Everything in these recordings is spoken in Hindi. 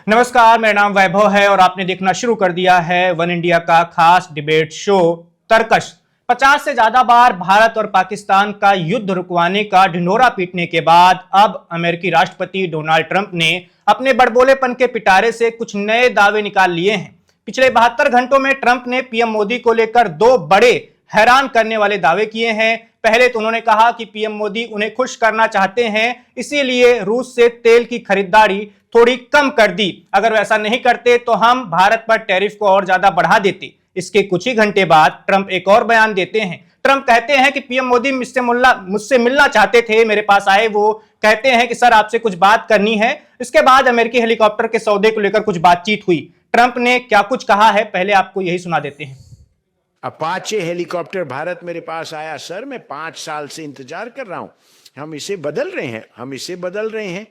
नमस्कार, मेरा नाम वैभव है और आपने देखना शुरू कर दिया है वन इंडिया का खास डिबेट शो तर्कश। 50 से ज्यादा बार भारत और पाकिस्तान का युद्ध रुकवाने का ढिंढोरा पीटने के बाद अब अमेरिकी राष्ट्रपति डोनाल्ड ट्रंप ने अपने बड़बोलेपन के पिटारे से कुछ नए दावे निकाल लिए हैं। पिछले 72 घंटों में ट्रंप ने पीएम मोदी को लेकर दो बड़े हैरान करने वाले दावे किए हैं। पहले तो उन्होंने कहा कि पीएम मोदी उन्हें खुश करना चाहते हैं, इसीलिए रूस से तेल की खरीदारी थोड़ी कम कर दी। अगर वैसा नहीं करते तो हम भारत पर टैरिफ को और ज्यादा बढ़ा देते। इसके कुछ ही घंटे बाद ट्रंप एक और बयान देते हैं। ट्रंप कहते हैं कि पीएम मोदी मुझसे मिलना चाहते थे, मेरे पास आए। वो कहते हैं कि सर आपसे कुछ बात करनी है। इसके बाद अमेरिकी हेलीकॉप्टर के सौदे को लेकर कुछ बातचीत हुई। ट्रंप ने क्या कुछ कहा है, पहले आपको यही सुना देते हैं। अपाचे हेलीकॉप्टर भारत मेरे पास आया सर, मैं 5 साल से इंतजार कर रहा हूं। हम इसे बदल रहे हैं।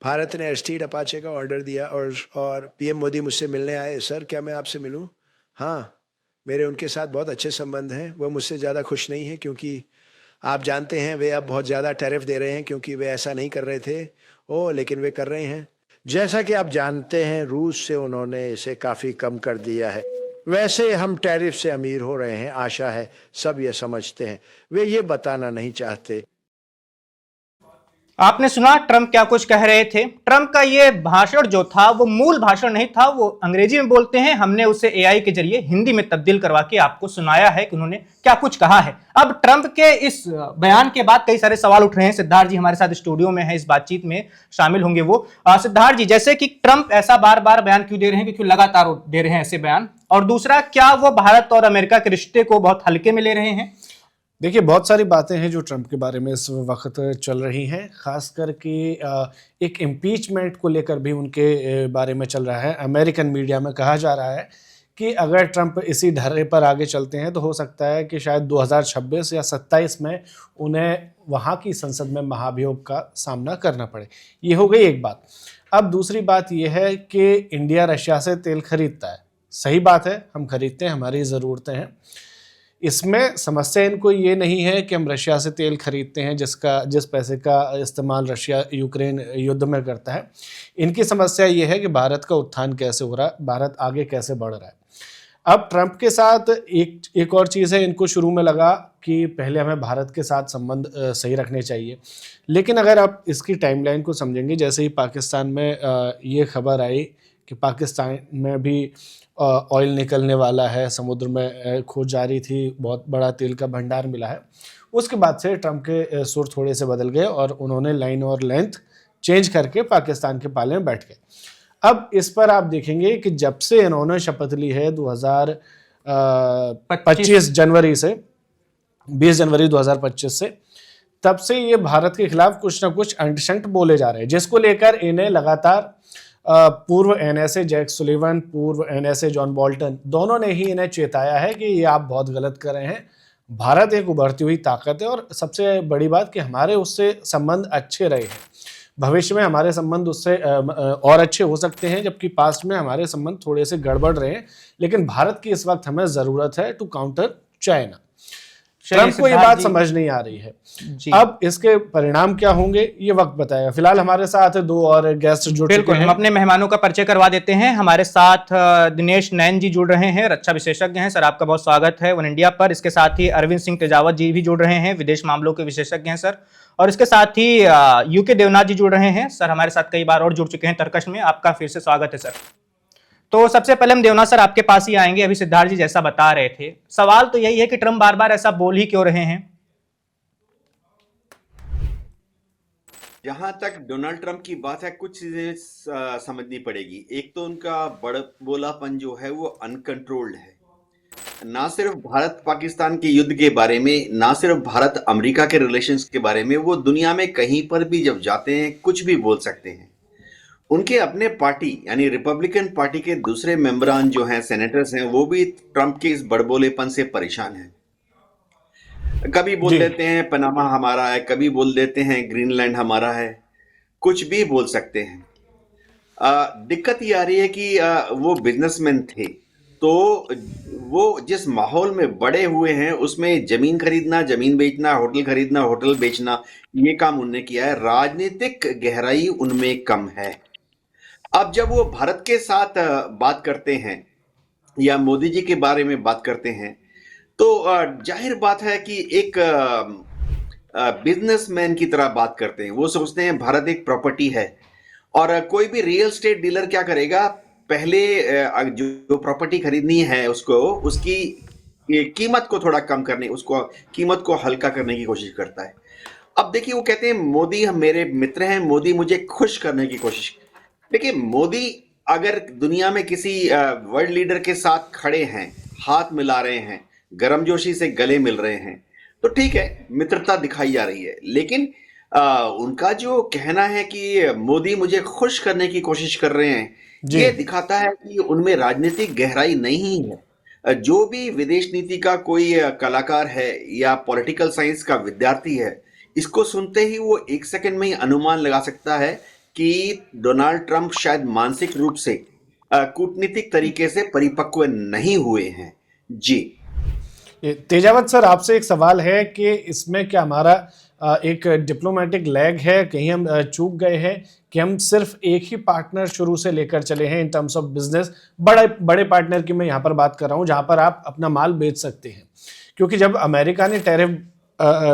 भारत ने एस्टीड अपाचे का ऑर्डर दिया और पीएम मोदी मुझसे मिलने आए। सर क्या मैं आपसे मिलूं? हाँ, मेरे उनके साथ बहुत अच्छे संबंध हैं। वो मुझसे ज़्यादा खुश नहीं है क्योंकि आप जानते हैं वे अब बहुत ज़्यादा टैरिफ दे रहे हैं, क्योंकि वे ऐसा नहीं कर रहे थे। लेकिन वे कर रहे हैं। जैसा कि आप जानते हैं, रूस से उन्होंने इसे काफ़ी कम कर दिया है। वैसे हम टैरिफ से अमीर हो रहे हैं, आशा है सब ये समझते हैं। वे ये बताना नहीं चाहते। आपने सुना ट्रंप क्या कुछ कह रहे थे। ट्रंप का ये भाषण जो था वो मूल भाषण नहीं था, वो अंग्रेजी में बोलते हैं। हमने उसे एआई के जरिए हिंदी में तब्दील करवा के आपको सुनाया है कि उन्होंने क्या कुछ कहा है। अब ट्रंप के इस बयान के बाद कई सारे सवाल उठ रहे हैं। सिद्धार्थ जी हमारे साथ स्टूडियो में है, इस बातचीत में शामिल होंगे वो। सिद्धार्थ जी, जैसे कि ट्रंप ऐसा बार बार बयान क्यों दे रहे हैं, क्यों लगातार दे रहे हैं ऐसे बयान? और दूसरा, क्या वो भारत और अमेरिका के रिश्ते को बहुत हल्के में ले रहे हैं? देखिए, बहुत सारी बातें हैं जो ट्रंप के बारे में इस वक्त चल रही हैं। खास करके एक इम्पीचमेंट को लेकर भी उनके बारे में चल रहा है। अमेरिकन मीडिया में कहा जा रहा है कि अगर ट्रंप इसी ढर्रे पर आगे चलते हैं तो हो सकता है कि शायद 2026 या 27 में उन्हें वहाँ की संसद में महाभियोग का सामना करना पड़े। ये हो गई एक बात। अब दूसरी बात यह है कि इंडिया रशिया से तेल खरीदता है। सही बात है, हम खरीदते हैं, हमारी ज़रूरतें हैं। इसमें समस्या इनको ये नहीं है कि हम रशिया से तेल खरीदते हैं जिस पैसे का इस्तेमाल रशिया यूक्रेन युद्ध में करता है। इनकी समस्या ये है कि भारत का उत्थान कैसे हो रहा है, भारत आगे कैसे बढ़ रहा है। अब ट्रंप के साथ एक और चीज़ है। इनको शुरू में लगा कि पहले हमें भारत के साथ संबंध सही रखने चाहिए, लेकिन अगर आप इसकी टाइमलाइन को समझेंगे, जैसे ही पाकिस्तान में ये खबर आई कि पाकिस्तान में भी ऑयल निकलने वाला है, समुद्र में खोज जारी थी, बहुत बड़ा तेल का भंडार मिला है, उसके बाद से ट्रंप के सुर थोड़े से बदल गए और उन्होंने लाइन और लेंथ चेंज करके पाकिस्तान के पाले में बैठ गए। अब इस पर आप देखेंगे कि जब से इन्होंने शपथ ली है 2025 जनवरी से 20 जनवरी 2025 से, तब से ये भारत के खिलाफ कुछ ना कुछ अंटशंट बोले जा रहे हैं, जिसको लेकर इन्हें लगातार पूर्व एनएसए जैक सुलिवन, पूर्व एनएसए जॉन बोल्टन, दोनों ने ही इन्हें चेताया है कि ये आप बहुत गलत कर रहे हैं। भारत एक उभरती हुई ताकत है और सबसे बड़ी बात कि हमारे उससे संबंध अच्छे रहे हैं। भविष्य में हमारे संबंध उससे और अच्छे हो सकते हैं, जबकि पास्ट में हमारे संबंध थोड़े से गड़बड़ रहे हैं। लेकिन भारत की इस वक्त हमें ज़रूरत है टू काउंटर चाइना। ट्रंप को ये बात समझ नहीं आ रही है। अब इसके परिणाम क्या होंगे ये वक्त बताएगा। फिलहाल हमारे साथ दो और गेस्ट जुड़ चुके हैं। हम अपने मेहमानों का परिचय करवा देते हैं। हमारे साथ दिनेश नैन जी जुड़ रहे हैं, रक्षा विशेषज्ञ हैं। सर आपका बहुत स्वागत है वन इंडिया पर। इसके साथ ही अरविंद सिंह तेजावत जी भी जुड़ रहे हैं, विदेश मामलों के विशेषज्ञ हैं सर। और इसके साथ ही यूके देवनाथ जी जुड़ रहे हैं। सर हमारे साथ कई बार और जुड़ चुके हैं तर्कश में, आपका फिर से स्वागत है सर। तो सबसे पहले हम देवनाथ सर आपके पास ही आएंगे। अभी सिद्धार्थ जी जैसा बता रहे थे, सवाल तो यही है कि ट्रंप बार बार ऐसा बोल ही क्यों रहे हैं? जहां तक डोनाल्ड ट्रंप की बात है, कुछ चीजें समझनी पड़ेगी। एक तो उनका बड़बोलापन जो है वो अनकंट्रोल्ड है। ना सिर्फ भारत पाकिस्तान के युद्ध के बारे में, ना सिर्फ भारत अमेरिका के रिलेशंस के बारे में, वो दुनिया में कहीं पर भी जब जाते हैं कुछ भी बोल सकते हैं। उनके अपने पार्टी यानी रिपब्लिकन पार्टी के दूसरे मेंबरान जो हैं, सेनेटर्स हैं, वो भी ट्रंप के इस बड़बोलेपन से परेशान हैं। कभी बोल देते हैं पनामा हमारा है, कभी बोल देते हैं ग्रीनलैंड हमारा है, कुछ भी बोल सकते हैं। दिक्कत ये आ रही है कि वो बिजनेसमैन थे, तो वो जिस माहौल में बड़े हुए हैं उसमें जमीन खरीदना, जमीन बेचना, होटल खरीदना, होटल बेचना, ये काम उनने किया है। राजनीतिक गहराई उनमें कम है। अब जब वो भारत के साथ बात करते हैं या मोदी जी के बारे में बात करते हैं, तो जाहिर बात है कि एक बिजनेसमैन की तरह बात करते हैं। वो सोचते हैं भारत एक प्रॉपर्टी है, और कोई भी रियल एस्टेट डीलर क्या करेगा, पहले जो प्रॉपर्टी खरीदनी है उसको, उसकी ये कीमत को थोड़ा कम करने, उसको कीमत को हल्का करने की कोशिश करता है। अब देखिए, वो कहते हैं मोदी हम मेरे मित्र हैं, मोदी मुझे खुश करने की कोशिश। देखिए, मोदी अगर दुनिया में किसी वर्ल्ड लीडर के साथ खड़े हैं, हाथ मिला रहे हैं, गर्मजोशी से गले मिल रहे हैं, तो ठीक है, मित्रता दिखाई जा रही है। लेकिन उनका जो कहना है कि मोदी मुझे खुश करने की कोशिश कर रहे हैं, जी। ये दिखाता है कि उनमें राजनीतिक गहराई नहीं है। जो भी विदेश नीति का कोई कलाकार है या पॉलिटिकल साइंस का विद्यार्थी है, इसको सुनते ही वो एक सेकंड में ही अनुमान लगा सकता है कि डोनाल्ड ट्रंप शायद मानसिक रूप से कूटनीतिक तरीके से परिपक्व नहीं हुए हैं। जी। तेजावत सर, आपसे एक सवाल है कि इसमें क्या हमारा एक डिप्लोमेटिक लैग है, कहीं हम चूक गए हैं कि हम सिर्फ एक ही पार्टनर शुरू से लेकर चले हैं इन टर्म्स ऑफ बिजनेस, बड़े बड़े पार्टनर की मैं यहाँ पर बात कर रहा हूँ जहाँ पर आप अपना माल बेच सकते हैं। क्योंकि जब अमेरिका ने टैरिफ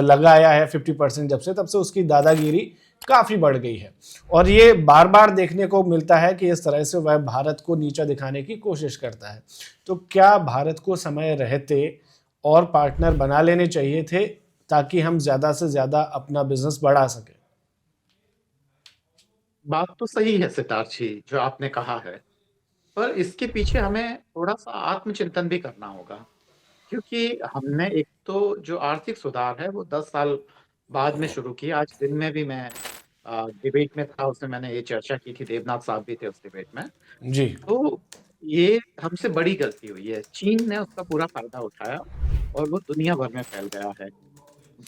लगाया है 50% जब से, तब से उसकी दादागिरी काफ़ी बढ़ गई है, और ये बार बार देखने को मिलता है कि इस तरह से वह भारत को नीचा दिखाने की कोशिश करता है। तो क्या भारत को समय रहते और पार्टनर बना लेने चाहिए थे ताकि हम ज़्यादा से ज़्यादा अपना बिजनेस बढ़ा सकें? बात तो सही है सितार जी जो आपने कहा है, पर इसके पीछे हमें थोड़ा सा आत्मचिंतन भी करना होगा, क्योंकि हमने एक तो जो आर्थिक सुधार है वो 10 साल बाद में शुरू किया। आज दिन में भी मैं डिबेट में था, उसमें मैंने ये चर्चा की थी, देवनाथ साहब भी थे उस डिबेट में। जी। तो ये हमसे बड़ी गलती हुई है, चीन ने उसका पूरा फायदा उठाया और वो दुनिया भर में फैल गया है।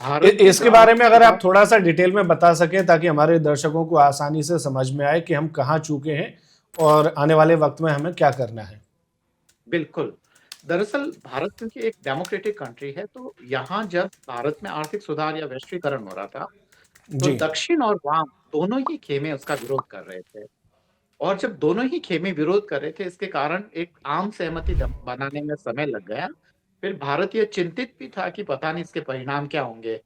भारत के इसके जो बारे में आर्थिक अगर आप सुधार, थोड़ा सा डिटेल में बता सकें ताकि हमारे दर्शकों को आसानी से समझ में आए कि हम कहाँ चूके हैं और आने वाले वक्त में हमें क्या करना है। बिल्कुल। दरअसल भारत क्योंकि एक डेमोक्रेटिक कंट्री है, तो यहाँ जब भारत में आर्थिक सुधार या वैश्वीकरण हो रहा था, तो जी। दक्षिण और वाम दोनों ही खेमे उसका विरोध कर रहे थे। और जब दोनों ही खेमे विरोध कर रहे थे, इसके कारण एक आम सहमति बनाने में समय लग गया। फिर भारत ये चिंतित भी था कि पता नहीं इसके परिणाम क्या होंगे,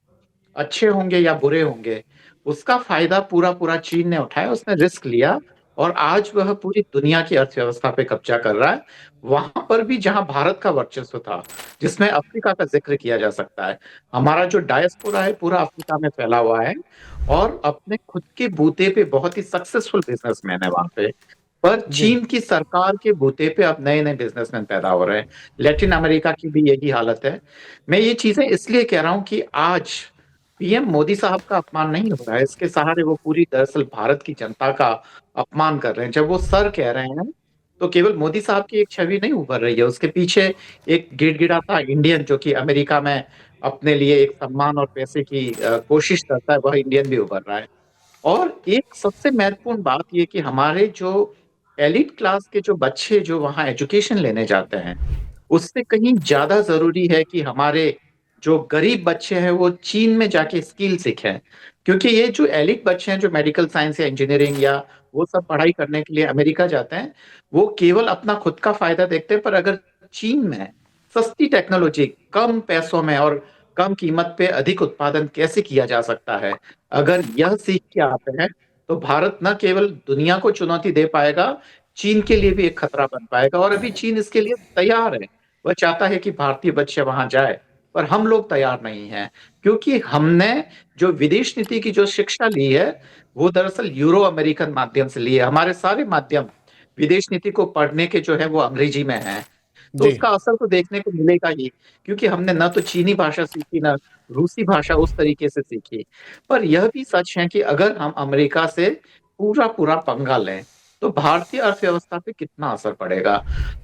अच्छे होंगे या बुरे होंगे। उसका फायदा पूरा-पूरा चीन ने उठाया, उसने रिस्क लिया और आज वह पूरी दुनिया की अर्थव्यवस्था पे कब्जा कर रहा है। वहाँ पर भी जहाँ भारत का वर्चस्व था, जिसमें अफ्रीका का ज़िक्र किया जा सकता है। हमारा जो डायस्पोरा है पूरा अफ्रीका में फैला हुआ है और अपने खुद के बूते पे बहुत ही सक्सेसफुल बिज़नेसमैन है वहाँ पे। पर जी। चीन की सरकार के बूते पे अब नए-नए बिज़नेसमैन पैदा हो रहे हैं। लैटिन अमेरिका की भी यही हालत है। मैं ये चीज़ें इसलिए कह रहा हूँ कि आज पीएम मोदी साहब का अपमान नहीं हो रहा है, इसके सहारे वो पूरी दरअसल भारत की जनता का अपमान कर रहे हैं। जब वो सर कह रहे हैं, तो केवल मोदी साहब की एक छवि नहीं उभर रही है, उसके पीछे एक गिड़गिड़ाता इंडियन जो कि अमेरिका में अपने लिए एक सम्मान और पैसे की कोशिश करता है, वह इंडियन भी उभर रहा है। और एक सबसे महत्वपूर्ण बात ये कि हमारे जो एलीट क्लास के जो बच्चे जो वहाँ एजुकेशन लेने जाते हैं, उससे कहीं ज़्यादा ज़रूरी है कि हमारे जो गरीब बच्चे हैं वो चीन में जाके स्किल सीखें। क्योंकि ये जो एलीट बच्चे हैं जो मेडिकल साइंस या इंजीनियरिंग या वो सब पढ़ाई करने के लिए अमेरिका जाते हैं, वो केवल अपना खुद का फ़ायदा देखते हैं, पर अगर चीन में सस्ती टेक्नोलॉजी, कम पैसों में और कम कीमत पे अधिक उत्पादन कैसे किया जा सकता है, अगर यह सीख के आते हैं, तो भारत न केवल दुनिया को चुनौती दे पाएगा, चीन के लिए भी एक खतरा बन पाएगा और अभी चीन इसके लिए तैयार है। वह चाहता है कि भारतीय बच्चे वहाँ जाएँ, पर हम लोग तैयार नहीं हैं, क्योंकि हमने जो विदेश नीति की जो शिक्षा ली है, वो दरअसल यूरो अमेरिकन माध्यम से ली है। हमारे सारे माध्यम विदेश नीति को पढ़ने के जो है वो अंग्रेजी में हैं। तो जी। उसका असर तो देखने को मिलेगा ही, क्योंकि हमने ना तो चीनी भाषा सीखी, ना रूसी भाषा उस तरीके से सीखी। पर यह भी सच है कि अगर हम अमेरिका से पूरा-पूरा पंगा लें, तो भारतीय अर्थव्यवस्था पे कितना असर पड़ेगा।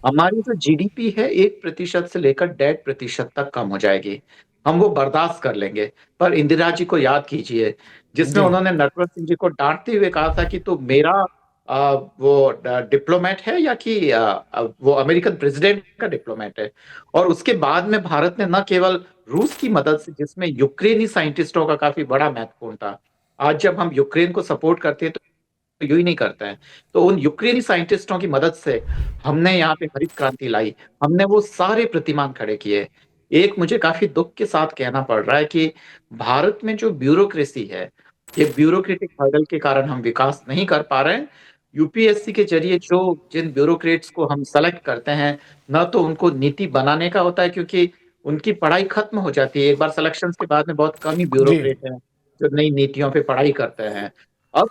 हमारी जो जीडीपी है 1% से लेकर 1.5% तक कम हो जाएगी। हम वो बर्दाश्त कर लेंगे। पर इंदिरा जी को याद कीजिए, जिसमें जी। उन्होंने नटवर सिंह जी को डाँटते हुए कहा था कि तू मेरा वो डिप्लोमेट है या कि वो अमेरिकन प्रेसिडेंट का डिप्लोमेट है। और उसके बाद में भारत ने न केवल रूस की मदद से, जिसमें यूक्रेनी साइंटिस्टों का काफ़ी बड़ा महत्वपूर्ण था। आज जब हम यूक्रेन को सपोर्ट करते हैं, तो यूं ही नहीं करते हैं। तो उन यूक्रेनी साइंटिस्टों की मदद से हमने यहाँ पे हरित क्रांति लाई, हमने वो सारे प्रतिमान खड़े किए। एक मुझे काफी दुख के साथ कहना पड़ रहा है कि भारत में जो ब्यूरोक्रेसी है, ये ब्यूरोक्रेटिक हर्डल के कारण हम विकास नहीं कर पा रहे हैं। यूपीएससी के जरिए जो जिन ब्यूरोक्रेट्स को हम सेलेक्ट करते हैं, न तो उनको नीति बनाने का होता है, क्योंकि उनकी पढ़ाई खत्म हो जाती है एक बार सिलेक्शन के बाद में, बहुत कम ही जी। ब्यूरोक्रेट हैं जो नई नीतियों पे पढ़ाई करते हैं। अब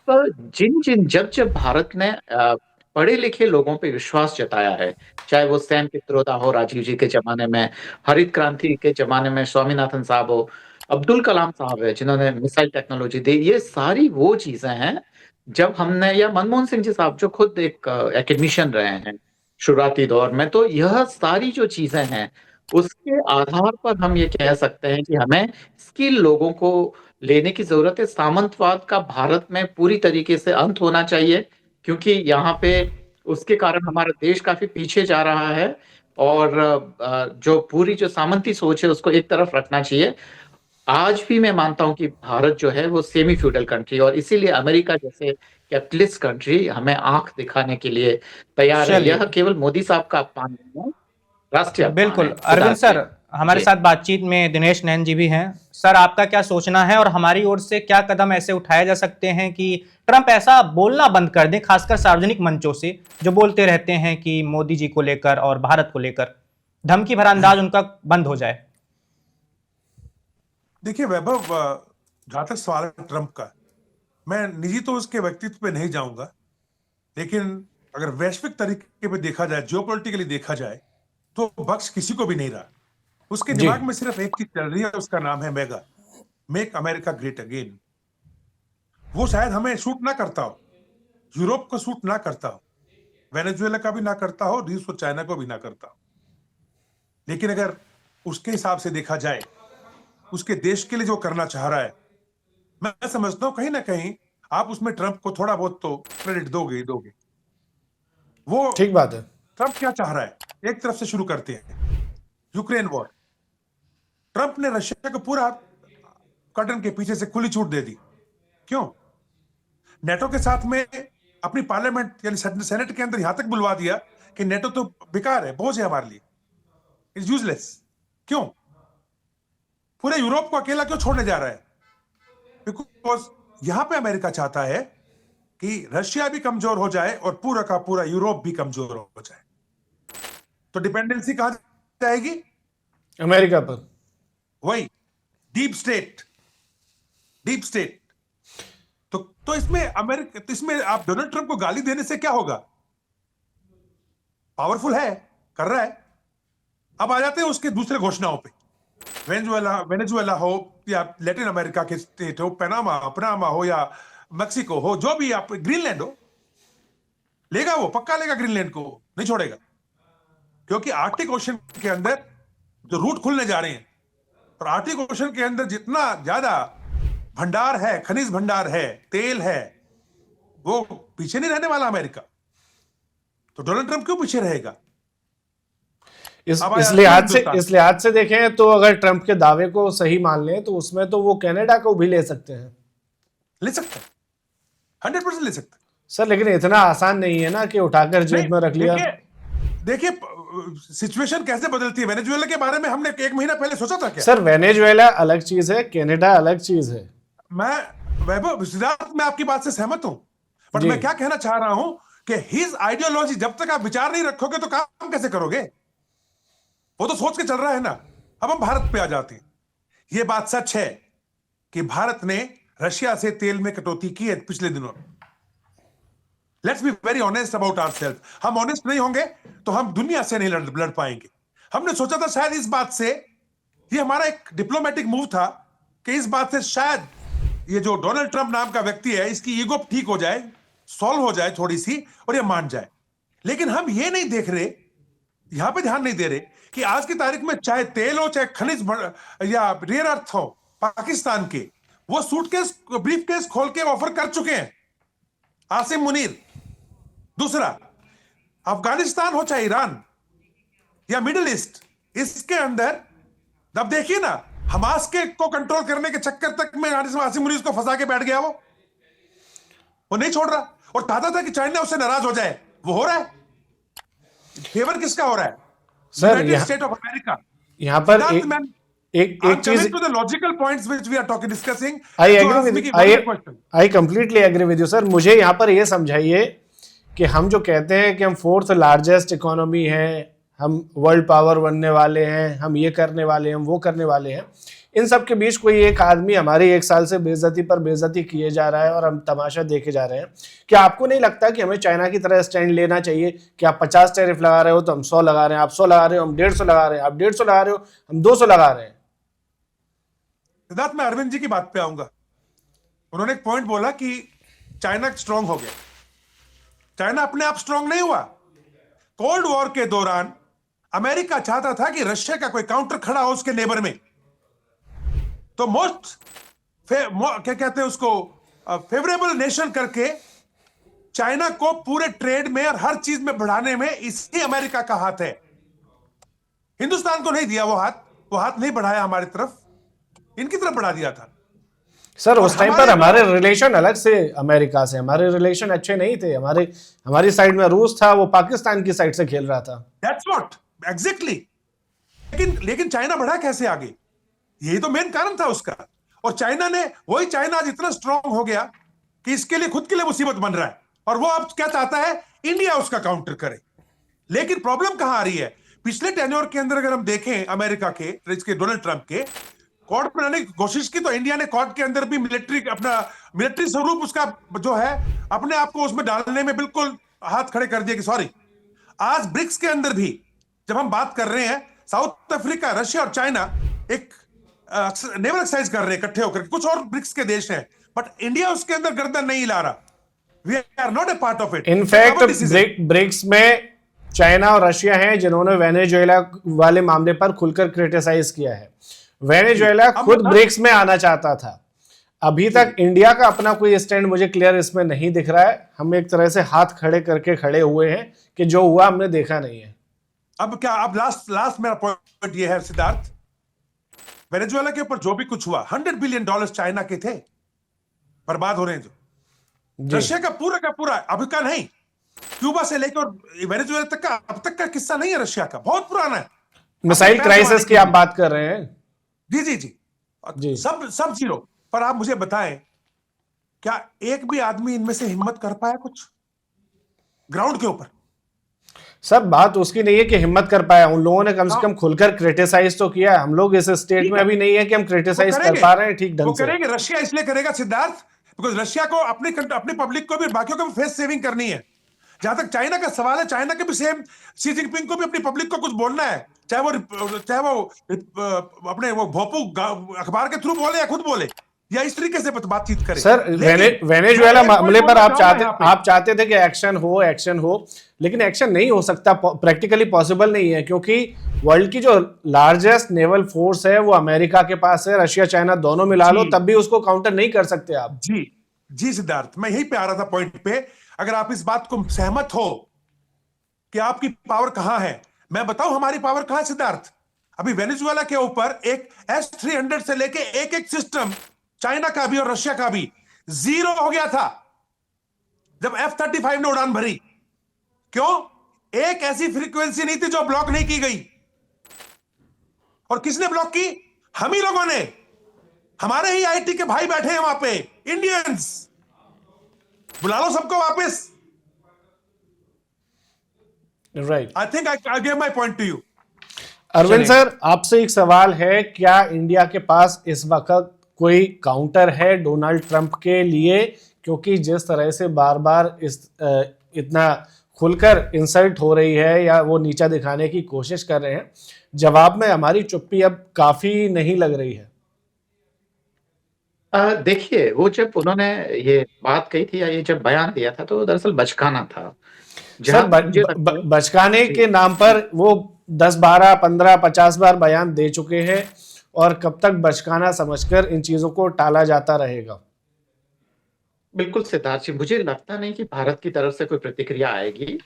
जब भारत ने पढ़े लिखे लोगों पे विश्वास जताया है, चाहे वो सैम पित्रोदा हो राजीव जी के जमाने में, हरित क्रांति के जमाने में स्वामीनाथन साहब हो, अब्दुल कलाम साहब है जिन्होंने मिसाइल टेक्नोलॉजी दी, ये सारी वो चीजें हैं जब हमने, या मनमोहन सिंह जी साहब जो खुद एक एकेडमिशियन रहे हैं शुरुआती दौर में, तो यह सारी जो चीजें हैं उसके आधार पर हम ये कह सकते हैं कि हमें स्किल लोगों को लेने की जरूरत है। सामंतवाद का भारत में पूरी तरीके से अंत होना चाहिए, क्योंकि यहाँ पे उसके कारण हमारा देश काफी पीछे जा रहा है, और जो पूरी जो सामंती सोच है उसको एक तरफ रखना चाहिए। आज भी मैं मानता हूं कि भारत जो है वो सेमी फ्यूडल कंट्री, और इसीलिए अमेरिका जैसे कैपिटलिस्ट कंट्री हमें आंख दिखाने के लिए तैयार है। चलिए। यह केवल मोदी साहब का अपमान नहीं है, राष्ट्रीय अपमान बिल्कुल है। अरविंद सर, हमारे जी। साथ बातचीत में दिनेश नैन जी भी हैं। सर, आपका क्या सोचना है और हमारी ओर से क्या कदम ऐसे उठाए जा सकते हैं कि ट्रंप ऐसा बोलना बंद कर दें, खासकर सार्वजनिक मंचों से जो बोलते रहते हैं कि मोदी जी को लेकर और भारत को लेकर धमकी भरा अंदाज उनका बंद हो जाए? देखिए वैभव, जहां तक सवाल है ट्रंप का, मैं निजी तो उसके व्यक्तित्व पे नहीं जाऊंगा, लेकिन अगर वैश्विक तरीके पे देखा जाए, जियोपॉलिटिकली देखा जाए, तो बख्श किसी को भी नहीं रहा। उसके जी। दिमाग में सिर्फ एक चीज चल रही है, उसका नाम है mega, make America great again. वो शायद हमें सूट ना करता हो, यूरोप को सूट ना करता हो, वेनेजुएला का भी ना करता हो, रूस और चाइना को भी ना करता हो, लेकिन अगर उसके हिसाब से देखा जाए, उसके देश के लिए जो करना चाह रहा है, मैं समझता हूं कहीं ना कहीं आप उसमें ट्रंप को थोड़ा बहुत तो क्रेडिट दोगे। वो ठीक बात है। ट्रंप क्या चाह रहा है, एक तरफ से शुरू करते हैं। यूक्रेन वॉर, ट्रंप ने रशिया को पूरा कर्टन के पीछे से खुली छूट दे दी। क्यों? नेटो के साथ में अपनी पार्लियामेंट यानी सेनेट के अंदर यहां तक बुलवा दिया कि नेटो तो बेकार है, बोझ है हमारे लिए, इट्स यूजलेस। क्यों? पूरे यूरोप को अकेला क्यों छोड़ने जा रहा है? बिकॉज यहां पे अमेरिका चाहता है कि रशिया भी कमजोर हो जाए और पूरा का पूरा यूरोप भी कमजोर हो जाए। तो डिपेंडेंसी कहां जाएगी? अमेरिका पर। वही डीप स्टेट। तो इसमें आप डोनाल्ड ट्रंप को गाली देने से क्या होगा? पावरफुल है, कर रहा है। अब आ जाते हैं उसके दूसरे घोषणाओं पे। वेनेजुएला हो या लैटिन अमेरिका के स्टेट हो, पनामा हो या मेक्सिको हो, जो भी, आप ग्रीनलैंड हो, लेगा वो, पक्का लेगा ग्रीनलैंड को, नहीं छोड़ेगा। क्योंकि आर्कटिक ओशन के अंदर जो रूट खुलने जा रहे हैं, और आर्कटिक ओशन के अंदर जितना ज्यादा भंडार है, खनिज भंडार है, तेल है, वो पीछे नहीं रहने वाला अमेरिका। तो डोनाल्ड ट्रंप क्यों पीछे रहेगा? इस लिहाज से देखें तो अगर ट्रंप के दावे को सही मान लें तो उसमें तो वो कनाडा को भी ले सकते हैं। ले सकते हैं, 100% ले सकते हैं सर, लेकिन इतना आसान नहीं है ना कि उठाकर जेब में रख लिया। देखिए सिचुएशन कैसे बदलती है। वेनेजुएला के बारे में हमने 1 महीना पहले सोचा था क्या? सर, वेनेजुएला अलग चीज है, कनाडा अलग चीज है। मैं वैभव, सिद्धार्थ, मैं आपकी बात से सहमत हूं, बट जी। मैं क्या कहना चाह रहा हूं कि हिज आइडियोलॉजी, जब तक आप विचार नहीं रखोगे तो काम कैसे करोगे? वो तो सोच के चल रहा है ना। अब हम भारत पे आ जाते हैं। ये बात सच है कि भारत ने रशिया से तेल में कटौती की है पिछले दिनों। Let's be very honest about ourselves. हम ऑनेस्ट नहीं होंगे तो हम दुनिया से नहीं लड़ पाएंगे। हमने सोचा था शायद इस बात से, ये हमारा एक डिप्लोमेटिक मूव था कि इस बात से शायद ये जो डोनाल्ड ट्रंप नाम का व्यक्ति है, इसकी ईगो ठीक हो जाए, सॉल्व हो जाए थोड़ी सी, और ये मान जाए। लेकिन हम ये नहीं देख रहे, यहां पे ध्यान नहीं दे रहे कि आज की तारीख में चाहे तेल हो, चाहे खनिज या रेयर अर्थ हो, पाकिस्तान के वो सूटकेस, ब्रीफकेस खोल के ऑफर कर चुके हैं आसिम मुनीर। दूसरा, अफगानिस्तान हो चाहे ईरान या मिडिल ईस्ट, इसके अंदर अब देखिए ना, हमास के को कंट्रोल करने के चक्कर तक में आसिम मुनीर को फंसा के बैठ गया। वो नहीं छोड़ रहा। और चाहता था कि चाइना उससे नाराज हो जाए। वो हो रहा है। फेवर किसका हो रहा है? Sir, United state of America. यहाँ पर सिद्धार्थ मैन, एक I'm चीज, coming to the logical points which we are talking discussing. I You agree asked with me कि what is the question? I completely agree with you sir. मुझे यहाँ पर ये समझाइए कि हम जो कहते हैं कि हम फोर्थ लार्जेस्ट इकोनॉमी हैं, हम वर्ल्ड पावर बनने वाले हैं, हम ये करने वाले हैं, हम वो करने वाले हैं, इन सब के बीच कोई एक आदमी हमारी 1 साल से बेइज्जती पर बेइज्जती किए जा रहा है और हम तमाशा देखे जा रहे हैं। क्या आपको नहीं लगता कि हमें चाइना की तरह स्टैंड लेना चाहिए कि आप 50 टैरिफ लगा रहे हो तो हम 100 लगा रहे हैं, आप 100 लगा रहे हो हम 150 लगा रहे हैं, आप 150 लगा रहे हो हम 200 लगा रहे हैं? सिद्धार्थ, मैं अरविंद जी की बात पे आऊंगा। उन्होंने एक पॉइंट बोला कि चाइना स्ट्रांग हो गया। चाइना अपने आप स्ट्रांग नहीं हुआ। कोल्ड वॉर के दौरान अमेरिका चाहता था कि रशिया का कोई काउंटर खड़ा हो उसके नेबर में, तो क्या कहते हैं उसको, फेवरेबल नेशन करके चाइना को पूरे ट्रेड में और हर चीज में बढ़ाने में इसी अमेरिका का हाथ है। हिंदुस्तान को नहीं दिया वो हाथ नहीं बढ़ाया हमारी तरफ, इनकी तरफ बढ़ा दिया था। सर उस टाइम पर हमारे रिलेशन अलग से अमेरिका से, हमारे रिलेशन अच्छे नहीं थे। हमारी साइड में रूस था, वो पाकिस्तान की साइड से खेल रहा था। That's what exactly. लेकिन चाइना बढ़ा कैसे आगे? यही तो मेन कारण था उसका। और चाइना आज इतना स्ट्रांग हो गया कि इसके लिए खुद के लिए मुसीबत बन रहा है, और वो अब क्या चाहता है, इंडिया उसका काउंटर करे। लेकिन प्रॉब्लम कहां आ रही है? पिछले टेन्योर के अंदर अगर हम देखें अमेरिका के, डोनाल्ड ट्रंप के क्वाड बनाने की कोशिश की, तो इंडिया ने क्वाड के अंदर भी मिलिट्री स्वरूप उसका जो है अपने आप को उसमें डालने में बिल्कुल हाथ खड़े कर दिए कि सॉरी। आज ब्रिक्स के अंदर भी जब हम बात कर रहे हैं, साउथ अफ्रीका, रशिया और चाइना एक नेवल एक्सरसाइज कर रहे हैं इकट्ठे होकर। कुछ और ब्रिक्स के देश हैं, बट इंडिया उसके अंदर गर्दन नहीं ला रहा। We are not a part of it. In fact BRICS में चाइना और रशिया हैं जिन्होंने वेनेजुएला वाले मामले पर खुलकर क्रिटिसाइज किया है। वेनेजुएला खुद ब्रिक्स में आना चाहता था। अभी तक इंडिया का अपना कोई स्टैंड मुझे क्लियर इसमें नहीं दिख रहा है। हम एक तरह से हाथ खड़े करके खड़े हुए हैं कि जो हुआ हमने देखा नहीं है। अब लास्ट मेरा पॉइंट ये है सिद्धार्थ, वेनेजुएला के ऊपर जो भी कुछ हुआ, $100 बिलियन चाइना के थे बर्बाद हो रहे हैं। जो रशिया का पूरा अभी का नहीं, क्यूबा से लेकर वेनेजुएला तक का अब तक का किस्सा नहीं है रशिया का, बहुत पुराना है। मिसाइल क्राइसिस की आप बात कर रहे हैं? जी। सब जीरो। पर आप मुझे बताएं, क्या एक भी आदमी इनमें से हिम्मत कर पाया कुछ ग्राउंड के ऊपर? सब बात उसकी नहीं है कि हिम्मत कर पाया, उन लोगों ने कम से कम खुलकर क्रिटिसाइज तो किया है। हम लोग इस स्टेट में अभी नहीं है कि हम क्रिटिसाइज कर पा रहे हैं ठीक ढंग से। करेंगे, रशिया इसलिए करेगा सिद्धार्थ, बिकॉज रशिया को अपनी पब्लिक को भी, बाकियों को भी फेस सेविंग करनी है। जहां तक चाइना का सवाल है, चाइना के भी सेम, शी जिनपिंग को भी अपनी पब्लिक को कुछ बोलना है, चाहे वो अपने वो भोपू अखबार के थ्रू बोले या खुद बोले या इस तरीके से बातचीत करे। सर वेनेजुएला मामले पर आप चाहते थे कि एक्शन हो, लेकिन एक्शन नहीं हो सकता, प्रैक्टिकली पॉसिबल नहीं है, क्योंकि वर्ल्ड की जो लार्जेस्ट नेवल फोर्स है वो अमेरिका के पास है। रशिया चाइना दोनों मिला लो तब भी उसको काउंटर नहीं कर सकते आप। जी सिद्धार्थ, मैं यही पे आ रहा था पॉइंट पे। अगर आप इस बात को सहमत हो कि आपकी पावर कहां है, मैं बताऊं हमारी पावर कहां है सिद्धार्थ। अभी वेनेजुएला के ऊपर एक S-300 से लेके एक सिस्टम, चाइना का भी और रशिया का भी, जीरो हो गया था जब F-35 ने उड़ान भरी। क्यों? एक ऐसी फ्रीक्वेंसी नहीं थी जो ब्लॉक नहीं की गई। और किसने ब्लॉक की? हम ही लोगों ने। हमारे ही आईटी के भाई बैठे हैं वहां पे, इंडियंस। बुला लो सबको वापस। Right, I think I give my point to you. Arvind sir, आपसे एक सवाल है, क्या इंडिया के पास इस वक्त कोई काउंटर है डोनाल्ड ट्रंप के लिए? क्योंकि जिस तरह से बार बार इतना खुलकर इंसल्ट हो रही है या वो नीचा दिखाने की कोशिश कर रहे हैं, जवाब में हमारी चुप्पी अब काफी नहीं लग रही है। देखिए, वो जब उन्होंने ये बात कही थी या ये जब बयान दिया था, तो दरअसल बचकाना था। सर बचकाने के नाम पर वो 10, 12, 15, 50 बार बयान दे चुके हैं, और कब तक बचकाना समझकर इन चीजों को टाला जाता रहेगा? बिल्कुल सिद्धार्थ जी, मुझे लगता नहीं कि भारत की तरफ से कोई प्रतिक्रिया आएगी।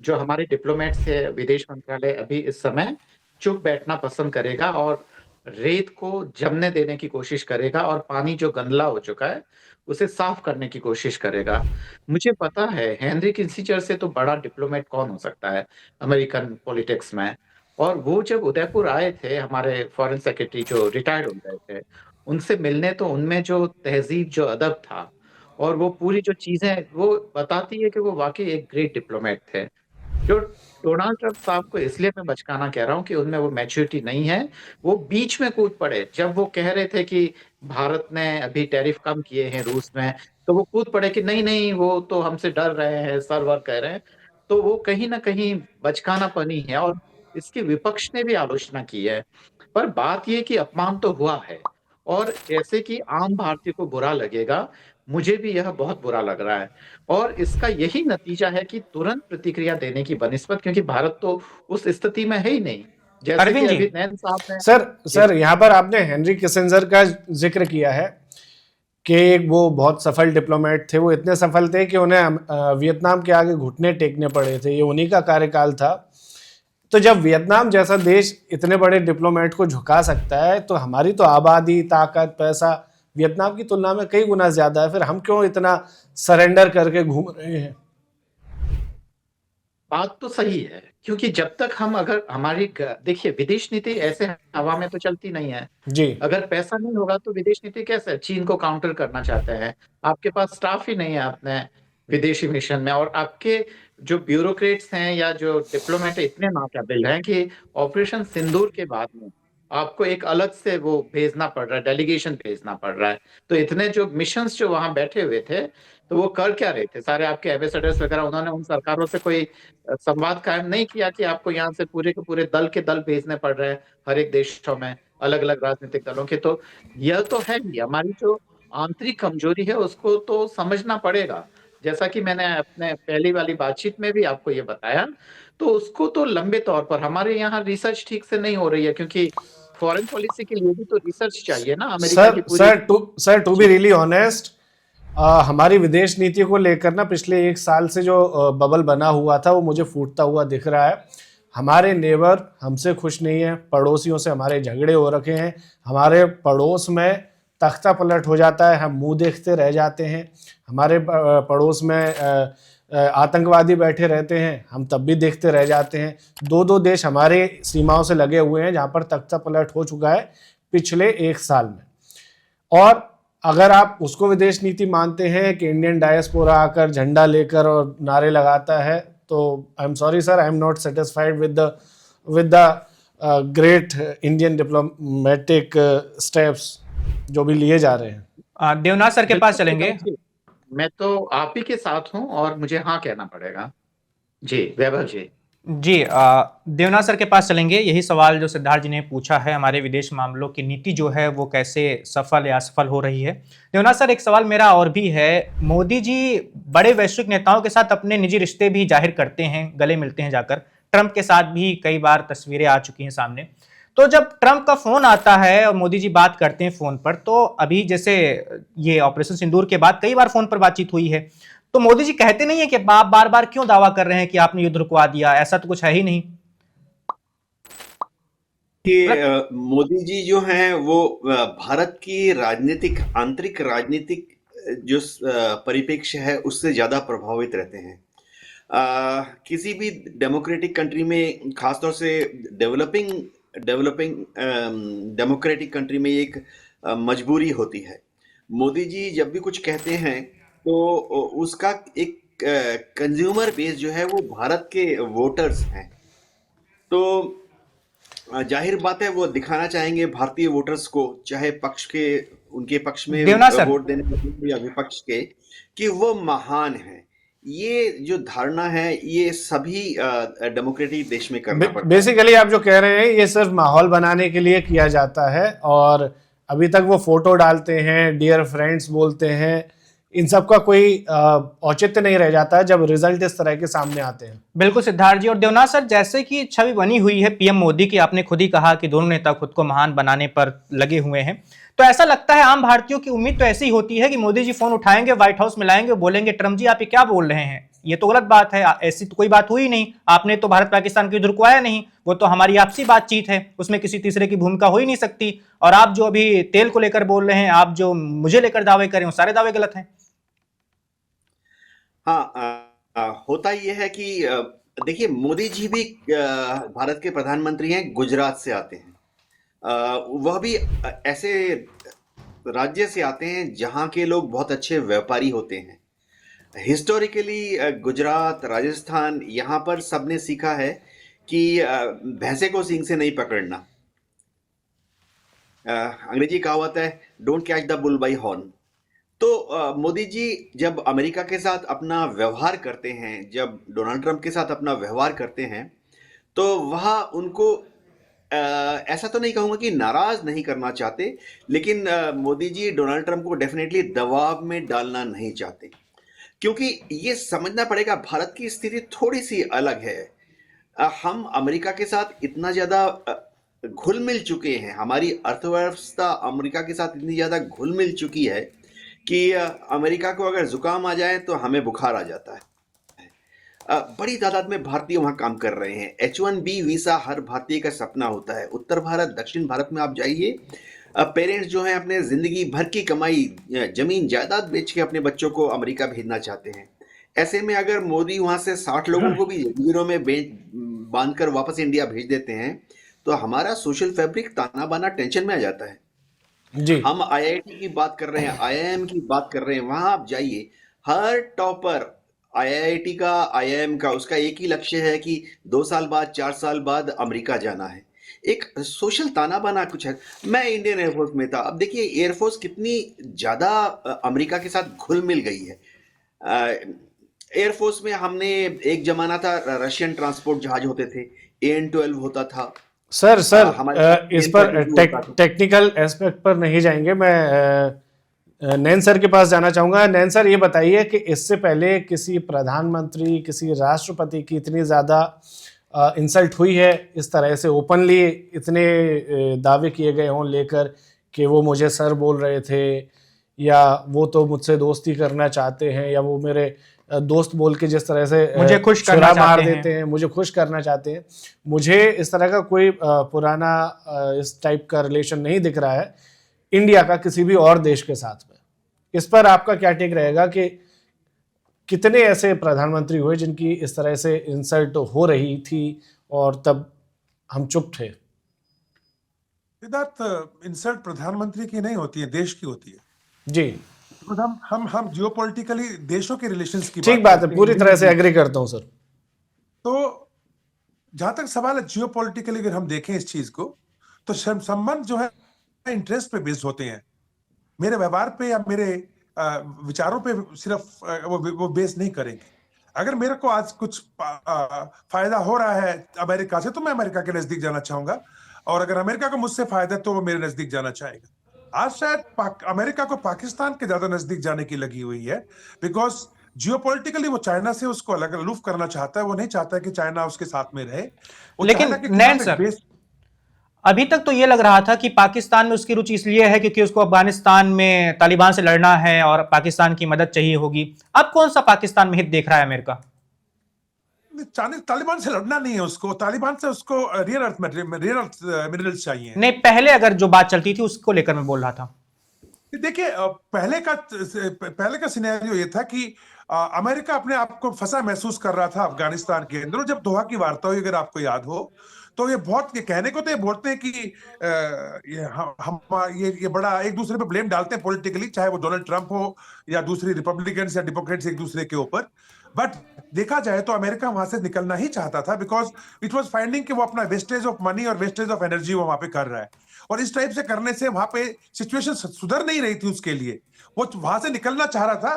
जो हमारे डिप्लोमेट्स है, विदेश मंत्रालय अभी इस समय चुप बैठना पसंद करेगा और रेत को जमने देने की कोशिश करेगा, और पानी जो गंदला हो चुका है उसे साफ करने की कोशिश करेगा। मुझे पता है हेनरी किसिंजर से तो बड़ा डिप्लोमेट कौन हो सकता है अमेरिकन पॉलिटिक्स में। और वो जब उदयपुर आए थे, हमारे फॉरेन सेक्रेटरी जो रिटायर्ड हो गए थे, उनसे मिलने, तो उनमें जो तहजीब, जो अदब था, और वो पूरी जो चीजें, वो बताती है कि वो वाकई एक ग्रेट डिप्लोमेट थे। जो डोनाल्ड ट्रंप साहब को इसलिए मैं बचकाना कह रहा हूँ कि उनमें वो मैच्योरिटी नहीं है। वो बीच में कूद पड़े, जब वो कह रहे थे कि भारत ने अभी टैरिफ कम किए हैं रूस में, तो वो कूद पड़े कि नहीं नहीं, वो तो हमसे डर रहे हैं, सर्वर कह रहे हैं। तो वो कहीं ना कहीं बचकानापनी है, और इसकी विपक्ष ने भी आलोचना की है। पर बात ये कि अपमान तो हुआ है, और जैसे कि आम भारतीय को बुरा लगेगा, मुझे भी यह बहुत बुरा लग रहा है। और इसका यही नतीजा है कि तुरंत प्रतिक्रिया देने की बनिस्बत, क्योंकि भारत तो उस स्थिति में है ही नहीं, जैसे कि अरविंद जी, अभी नैन साहब ने। सर यहाँ पर आपने हेनरी किसिंजर का जिक्र किया है कि वो बहुत सफल डिप्लोमेट थे। वो इतने सफल थे कि उन्हें वियतनाम के आगे घुटने टेकने पड़े थे, ये उन्हीं का कार्यकाल था। तो जब वियतनाम जैसा देश इतने बड़े डिप्लोमेट को झुका सकता है, तो हमारी तो आबादी, ताकत, पैसा वियतनाम की तुलना में कई गुना ज्यादा है। फिर हम क्यों इतना सरेंडर करके घूम रहे हैं? बात तो सही है, क्योंकि जब तक हम, अगर हमारी देखिए, विदेश नीति ऐसे हवा में तो चलती नहीं है। जी, अगर पैसा नहीं होगा तो विदेश नीति कैसे? चीन को काउंटर करना चाहते हैं, आपके पास स्टाफ ही नहीं है अपने विदेशी मिशन में, और आपके जो ब्यूरोक्रेट्स हैं या जो डिप्लोमेट इतने नाकाबिल हैं कि ऑपरेशन सिंदूर के बाद में आपको एक अलग से वो भेजना पड़ रहा है, डेलीगेशन भेजना पड़ रहा है। तो इतने जो मिशंस जो वहां बैठे हुए थे, तो वो कर क्या रहे थे? सारे आपके एम्बेसडर्स वगैरह, उन्होंने उन सरकारों से कोई संवाद कायम नहीं किया कि आपको यहाँ से पूरे के पूरे दल के दल भेजने पड़ रहे हैं हर एक देशों में, अलग अलग राजनीतिक दलों के। तो यह तो है ही, हमारी जो आंतरिक कमजोरी है उसको तो समझना पड़ेगा। जैसा कि मैंने अपने पहली वाली बातचीत में भी आपको ये बताया, तो उसको तो लंबे तौर पर हमारे यहाँ रिसर्च ठीक से नहीं हो रही है, क्योंकि फॉरेन पॉलिसी के लिए भी तो रिसर्च चाहिए ना, अमेरिका की पूरी। Sir to be really honest, हमारी विदेश नीति को लेकर ना पिछले एक साल से जो बबल बना हुआ था, वो मुझे फूटता हुआ दिख रहा है। हमारे नेबर हमसे खुश नहीं है, पड़ोसियों से हमारे झगड़े हो रखे हैं, हमारे पड़ोस में तख्ता पलट हो जाता है, हम मुंह देखते रह जाते हैं। हमारे पड़ोस में आतंकवादी बैठे रहते हैं, हम तब भी देखते रह जाते हैं। दो दो देश हमारे सीमाओं से लगे हुए हैं जहाँ पर तख्ता पलट हो चुका है पिछले एक साल में। और अगर आप उसको विदेश नीति मानते हैं कि इंडियन डायस्पोरा आकर झंडा लेकर और नारे लगाता है, तो I am sorry sir, I am not satisfied with the great Indian diplomatic steps जो भी लिए जा रहे हैं। देवनाथ सर के पास चलेंगे। मैं तो आप ही के साथ हूं, और मुझे हाँ कहना पड़ेगा। जी वैभव जी। जी, देवनाथ सर के पास चलेंगे। यही सवाल जो सिद्धार्थ जी ने पूछा है, हमारे विदेश मामलों की नीति जो है वो कैसे सफल या असफल हो रही है। देवनाथ सर, एक सवाल मेरा और भी है। मोदी जी बड़े वैश्विक नेताओं के साथ अपने निजी रिश्ते भी जाहिर करते हैं, गले मिलते हैं जाकर। ट्रंप के साथ भी कई बार तस्वीरें आ चुकी हैं सामने। तो जब ट्रंप का फोन आता है और मोदी जी बात करते हैं फोन पर, तो अभी जैसे ये ऑपरेशन सिंदूर के बाद कई बार फोन पर बातचीत हुई है, तो मोदी जी कहते नहीं है कि आप बार बार क्यों दावा कर रहे हैं कि आपने युद्ध रुकवा दिया? ऐसा तो कुछ है ही नहीं कि मोदी जी जो हैं वो भारत की राजनीतिक, आंतरिक राजनीतिक जो परिप्रेक्ष्य है उससे ज्यादा प्रभावित रहते हैं। किसी भी डेमोक्रेटिक कंट्री में, खासतौर से डेवलपिंग डेमोक्रेटिक कंट्री में एक मजबूरी होती है। मोदी जी जब भी कुछ कहते हैं तो उसका एक कंज्यूमर बेस जो है वो भारत के वोटर्स हैं। तो जाहिर बात है वो दिखाना चाहेंगे भारतीय वोटर्स को, चाहे पक्ष के, उनके पक्ष में वोट देने वाले या विपक्ष के, कि वो महान है। ये जो धारणा है ये सभी डेमोक्रेटिक देश में करना पड़ता है। बेसिकली आप जो कह रहे हैं ये सिर्फ माहौल बनाने के लिए किया जाता है, और अभी तक वो फोटो डालते हैं, डियर फ्रेंड्स बोलते हैं, इन सब का कोई औचित्य नहीं रह जाता है जब रिजल्ट इस तरह के सामने आते हैं। बिल्कुल सिद्धार्थ जी। और देवनाथ सर, जैसे कि छवि बनी हुई है पीएम मोदी की, आपने खुद ही कहा कि दोनों नेता खुद को महान बनाने पर लगे हुए हैं, तो ऐसा लगता है आम भारतीयों की उम्मीद तो ऐसी ही होती है कि मोदी जी फोन उठाएंगे, व्हाइट हाउस में लाएंगे, बोलेंगे ट्रंप जी आप ये क्या बोल रहे हैं, ये तो गलत बात है, ऐसी तो कोई बात हुई नहीं, आपने तो भारत पाकिस्तान की युद्ध रुकवाया नहीं, वो तो हमारी आपसी बातचीत है, उसमें किसी तीसरे की भूमिका हो ही नहीं सकती। और आप जो अभी तेल को लेकर बोल रहे हैं, आप जो मुझे लेकर दावे करें, वो सारे दावे गलत हैं। हाँ, होता ये है कि देखिए, मोदी जी भी भारत के प्रधानमंत्री हैं, गुजरात से आते हैं। वह भी ऐसे राज्य से आते हैं जहाँ के लोग बहुत अच्छे व्यापारी होते हैं। हिस्टोरिकली गुजरात, राजस्थान, यहाँ पर सबने सीखा है कि भैंसे को सींग से नहीं पकड़ना। अंग्रेजी कहावत है, don't catch the bull bye horn. तो मोदी जी जब अमेरिका के साथ अपना व्यवहार करते हैं, जब डोनाल्ड ट्रंप के साथ अपना व्यवहार करते हैं, तो वह उनको ऐसा तो नहीं कहूंगा कि नाराज नहीं करना चाहते, लेकिन मोदी जी डोनाल्ड ट्रंप को डेफिनेटली दबाव में डालना नहीं चाहते, क्योंकि ये समझना पड़ेगा भारत की स्थिति थोड़ी सी अलग है। हम अमेरिका के साथ इतना ज्यादा घुल मिल चुके हैं, हमारी अर्थव्यवस्था अमेरिका के साथ इतनी ज्यादा घुल मिल चुकी है कि अमेरिका को अगर जुकाम आ जाए तो हमें बुखार आ जाता है। बड़ी तादाद में भारतीय वहां काम कर रहे हैं। H1B वीसा हर भारतीय का सपना होता है। उत्तर भारत, दक्षिण भारत में आप जाइए, पेरेंट्स जो हैं अपने जिंदगी भर की कमाई जमीन जायदाद बेच के अपने बच्चों को अमेरिका भेजना चाहते हैं। ऐसे में अगर मोदी वहां से 60 लोगों को भी जंजीरों में बांधकर वापस इंडिया भेज देते हैं, तो हमारा सोशल फैब्रिक ताना बाना टेंशन में आ जाता है। जी। हम IIT की बात कर रहे हैं, IIM की बात कर रहे हैं, वहां आप जाइए, हर टॉपर IIT का, IIM का, उसका एक ही लक्ष्य है कि 2 साल बाद, 4 साल बाद अमेरिका जाना है। एक सोशल ताना बाना कुछ है। मैं इंडियन एयरफोर्स में था। अब देखिए एयरफोर्स कितनी ज्यादा अमेरिका के साथ घुल मिल गई है। एयरफोर्स में हमने एक जमाना था, रशियन ट्रांसपोर्ट जहाज होते थे, AN-12 होता था। सर हमारे इस पर टेक्निकल एस्पेक्ट पर नहीं जाएंगे, मैं नैन सर के पास जाना चाहूंगा। नैन सर, ये बताइए कि इससे पहले किसी प्रधानमंत्री, किसी राष्ट्रपति की इतनी ज़्यादा इंसल्ट हुई है, इस तरह से ओपनली इतने दावे किए गए हों लेकर कि वो मुझे सर बोल रहे थे, या वो तो मुझसे दोस्ती करना चाहते हैं, या वो मेरे दोस्त बोल के जिस तरह से मुझे खुश करना मार देते हैं, मुझे खुश करना चाहते हैं। मुझे इस तरह का कोई पुराना इस टाइप का रिलेशन नहीं दिख रहा है इंडिया का किसी भी और देश के साथ में। इस पर आपका क्या टेक रहेगा कि कितने ऐसे प्रधानमंत्री हुए जिनकी इस तरह से इंसल्ट हो रही थी और तब हम चुप थे? सिद्धार्थ, इंसल्ट प्रधानमंत्री की नहीं होती है, देश की होती है जी। हम जियोपॉलिटिकली देशों के रिलेशंस की ठीक बात है, पूरी तरह से एग्री करता हूं सर। तो जहां तक सवाल है जियोपॉलिटिकली, अगर हम देखें इस चीज को, तो संबंध जो है इंटरेस्ट पे बेस्ड होते हैं। मेरे व्यवहार पे या मेरे विचारों पे सिर्फ वो बेस नहीं करेंगे। अगर मेरे को आज कुछ फायदा हो रहा है अमेरिका से, तो मैं अमेरिका के नजदीक जाना चाहूंगा, और अगर अमेरिका को मुझसे फायदा है तो वो मेरे नजदीक जाना चाहेगा। आज शायद अमेरिका को पाकिस्तान के ज्यादा नजदीक जाने की लगी हुई है, बिकॉज जियोपॉलिटिकली वो चाइना से उसको अलग अलूफ करना चाहता है। वो नहीं चाहता कि चाइना उसके साथ में रहे। लेकिन नैन सर, अभी तक तो ये लग रहा था कि पाकिस्तान में उसकी रुचि इसलिए है क्योंकि उसको अफगानिस्तान में तालिबान से लड़ना है और पाकिस्तान की मदद चाहिए होगी। अब कौन सा पाकिस्तान में हित देख रहा है अमेरिका? तालिबान से लड़ना नहीं है उसको, तालिबान से उसको रेयर अर्थ मिनरल्स चाहिए। नहीं, पहले अगर जो बात चलती थी उसको लेकर मैं बोल रहा था। देखिए, पहले का सिनेरियो ये था कि अमेरिका अपने आप को फंसा महसूस कर रहा था अफगानिस्तान के अंदर। जब दोहा की वार्ता हुई, अगर आपको याद हो, तो ये कहने को तो ये बोलते हैं कि ये बड़ा एक दूसरे पे ब्लेम डालते हैं पॉलिटिकली, चाहे वो डोनाल्ड ट्रंप हो या दूसरी रिपब्लिकन्स या डेमोक्रेट्स एक दूसरे के ऊपर। बट देखा जाए तो अमेरिका वहां से निकलना ही चाहता था, बिकॉज इट वाज फाइंडिंग कि वो अपना वेस्टेज ऑफ मनी और वेस्टेज ऑफ एनर्जी वो वहां पे कर रहा है, और इस टाइप से करने से वहां पे सिचुएशन सुधर नहीं रही थी उसके लिए। वो वहां से निकलना चाह रहा था।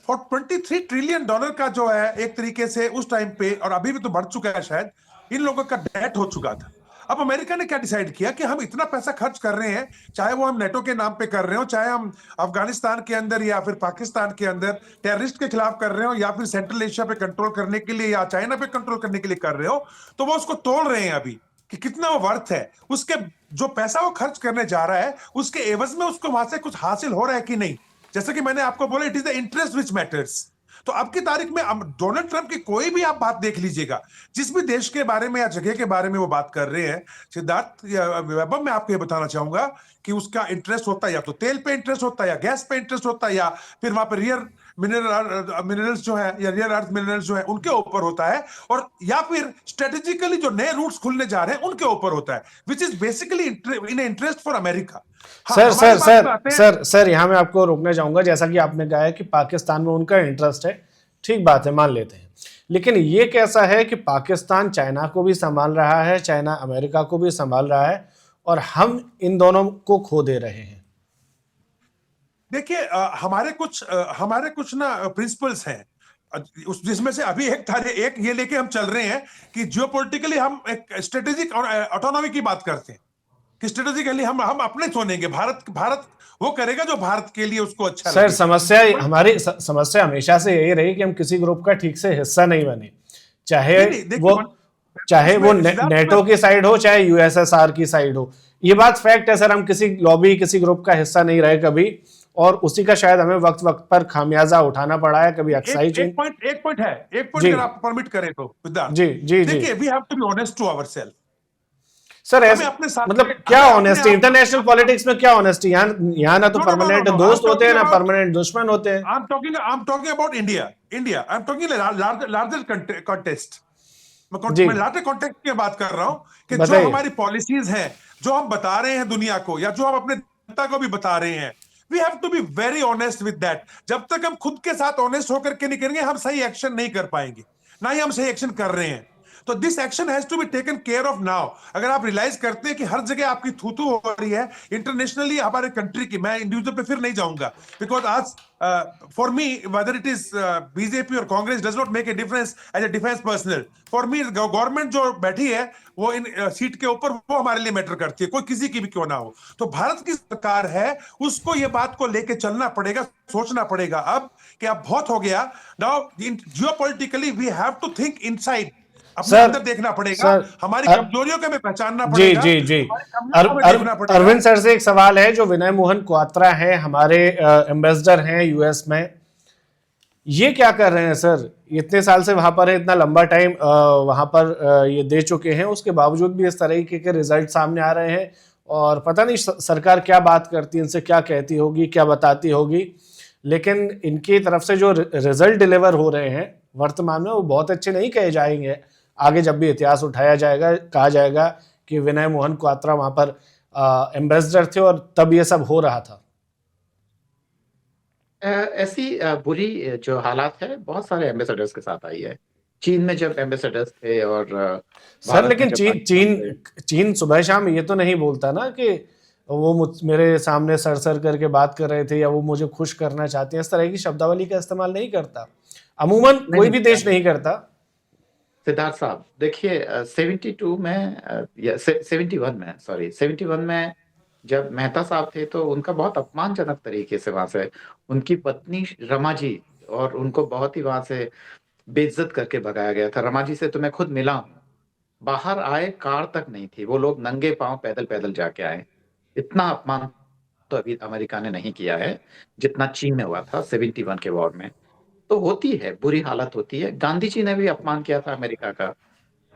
फॉर $23 ट्रिलियन का जो है एक तरीके से उस टाइम पे, और अभी भी तो बढ़ चुका है शायद, इन लोगों का डेट हो चुका था। अब अमेरिका ने क्या डिसाइड किया कि हम इतना पैसा खर्च कर रहे हैं, चाहे वो हम नेटो के नाम पे कर रहे हो, चाहे हम अफगानिस्तान के अंदर या फिर पाकिस्तान के अंदर टेररिस्ट के खिलाफ कर रहे हो, या फिर सेंट्रल एशिया पे कंट्रोल करने के लिए या चाइना पे कंट्रोल करने के लिए कर रहे हो, तो वो उसको तोड़ रहे हैं अभी कि कितना वो वर्थ है। उसके जो पैसा वो खर्च करने जा रहा है, उसके एवज में उसको वहां से कुछ हासिल हो रहा है कि नहीं। जैसे कि मैंने आपको बोला, it is the interest which matters. तो अब की तारीख में डोनाल्ड ट्रंप की कोई भी आप बात देख लीजिएगा, जिस भी देश के बारे में या जगह के बारे में वो बात कर रहे हैं, सिद्धार्थ या वैभव, मैं आपको ये बताना चाहूंगा कि उसका इंटरेस्ट होता है या तो तेल पे इंटरेस्ट होता है, या गैस पे इंटरेस्ट होता है, या फिर वहां पर रियर मिनरल्स जो है या रियर अर्थ मिनरल्स जो है उनके ऊपर होता है, और या फिर स्ट्रेटेजिकली जो नए रूट्स खुलने जा रहे हैं उनके ऊपर होता है, which is basically in interest for America. Sir यहाँ मैं आपको रोकना चाहूंगा। जैसा कि आपने कहा है कि पाकिस्तान में उनका इंटरेस्ट है, ठीक बात है, मान लेते हैं, लेकिन ये कैसा है कि पाकिस्तान चाइना को भी संभाल रहा है, चाइना अमेरिका को भी संभाल रहा है, और हम इन दोनों को खो दे रहे हैं। देखिए, हमारे कुछ ना प्रिंसिपल्स हैं, जिसमें से अभी एक ये लेके हम चल रहे हैं कि जियोपॉलिटिकली हम एक स्ट्रेटेजिक और ऑटोनॉमी की बात करते हैं कि स्ट्रेटेजिकली हम अपने चुनेंगे, भारत वो करेगा जो भारत के लिए उसको अच्छा सर लगे। हमारी समस्या हमेशा से यही रही कि हम किसी ग्रुप का ठीक से हिस्सा नहीं बने, चाहे वो नेटो की साइड हो, चाहे यूएसएसआर की साइड हो। ये बात फैक्ट है सर, हम किसी लॉबी, किसी ग्रुप का हिस्सा नहीं रहे कभी, और उसी का शायद हमें वक्त वक्त पर खामियाजा उठाना पड़ा है। कभी एक पॉइंट अगर आप परमिट करें तो सिद्धार्थ जी जी जी, देखिए, we have to be honest to ourselves. Sir मतलब क्या ऑनेस्टी, इंटरनेशनल पॉलिटिक्स में क्या ऑनेस्टी? यहाँ ना तो परमानेंट दोस्त होते हैं, ना परमानेंट दुश्मन होते हैं। I'm talking about India. I'm talking larger context. मैं लार्जर कॉन्टेक्स्ट की बात कर रहा हूं कि जो हमारी पॉलिसीज हैं, जो हम बता रहे हैं दुनिया को, या जो हम अपने जनता को भी बता रहे हैं, we have to be very honest with that. जब तक हम खुद के साथ ऑनेस्ट होकर के नहीं करेंगे, हम सही एक्शन नहीं कर पाएंगे, ना ही हम सही एक्शन कर रहे हैं। तो this action has to be taken care of now. अगर आप रियलाइज करते हैं कि हर जगह आपकी थूथू हो रही है इंटरनेशनली, हमारे कंट्री की, मैं इंडिविजुअल पे फिर नहीं जाऊंगा, बिकॉज आज for me whether it is BJP और Congress does not make a difference as a defence personal. For me government जो बैठी है वो इन सीट के ऊपर, वो हमारे लिए मैटर करती है, कोई किसी की भी क्यों ना हो। तो भारत की सरकार है, उसको ये बात को लेके चलना पड़ेगा, सोचना पड़ेगा अब कि अब बहुत हो गया। Now geopolitically we have to think inside, अपने अंदर देखना पड़ेगा, हमारी कमजोरियों को हमें पहचानना पड़ेगा। जी जी जी, अरविंद सर से एक सवाल है, जो विनय मोहन क्वात्रा है, हमारे एम्बेसडर हैं यूएस में, ये क्या कर रहे हैं सर? इतने साल से वहां पर है, इतना लंबा टाइम वहां पर ये दे चुके हैं, उसके बावजूद भी इस तरह के रिजल्ट सामने आ रहे हैं, और पता नहीं सरकार क्या बात करती है, इनसे क्या कहती होगी, क्या बताती होगी, लेकिन इनकी तरफ से जो रिजल्ट डिलीवर हो रहे हैं वर्तमान में, वो बहुत अच्छे नहीं कहे जाएंगे। आगे जब भी इतिहास उठाया जाएगा, कहा जाएगा कि विनय मोहन क्वात्रा वहां पर एम्बेसडर थे और तब ये सब हो रहा था। ऐसी बुरी जो हालात है बहुत सारे एम्बेसडर्स के साथ आई है। चीन में जब एम्बेसडर्स थे, और सर लेकिन चीन सुबह शाम ये तो नहीं बोलता ना कि वो मेरे सामने सर करके बात कर रहे थे, या वो मुझे खुश करना चाहते हैं, इस तरह की शब्दावली का इस्तेमाल नहीं करता, अमूमन कोई भी देश नहीं करता। सिद्धार्थ साहब देखिए, 71 में जब मेहता साहब थे, तो उनका बहुत अपमानजनक तरीके से वहां से उनकी पत्नी रमा जी, और उनको बहुत ही वहां से बेइज्जत करके भगाया गया था। रमा जी से तो मैं खुद मिला हूँ, बाहर आए, कार तक नहीं थी, वो लोग नंगे पांव पैदल पैदल जाके आए। इतना अपमान तो अभी अमेरिका ने नहीं किया है जितना चीन में हुआ था 71 के वॉर में। तो होती है, बुरी हालत होती है। गांधी जी ने भी अपमान किया था अमेरिका का,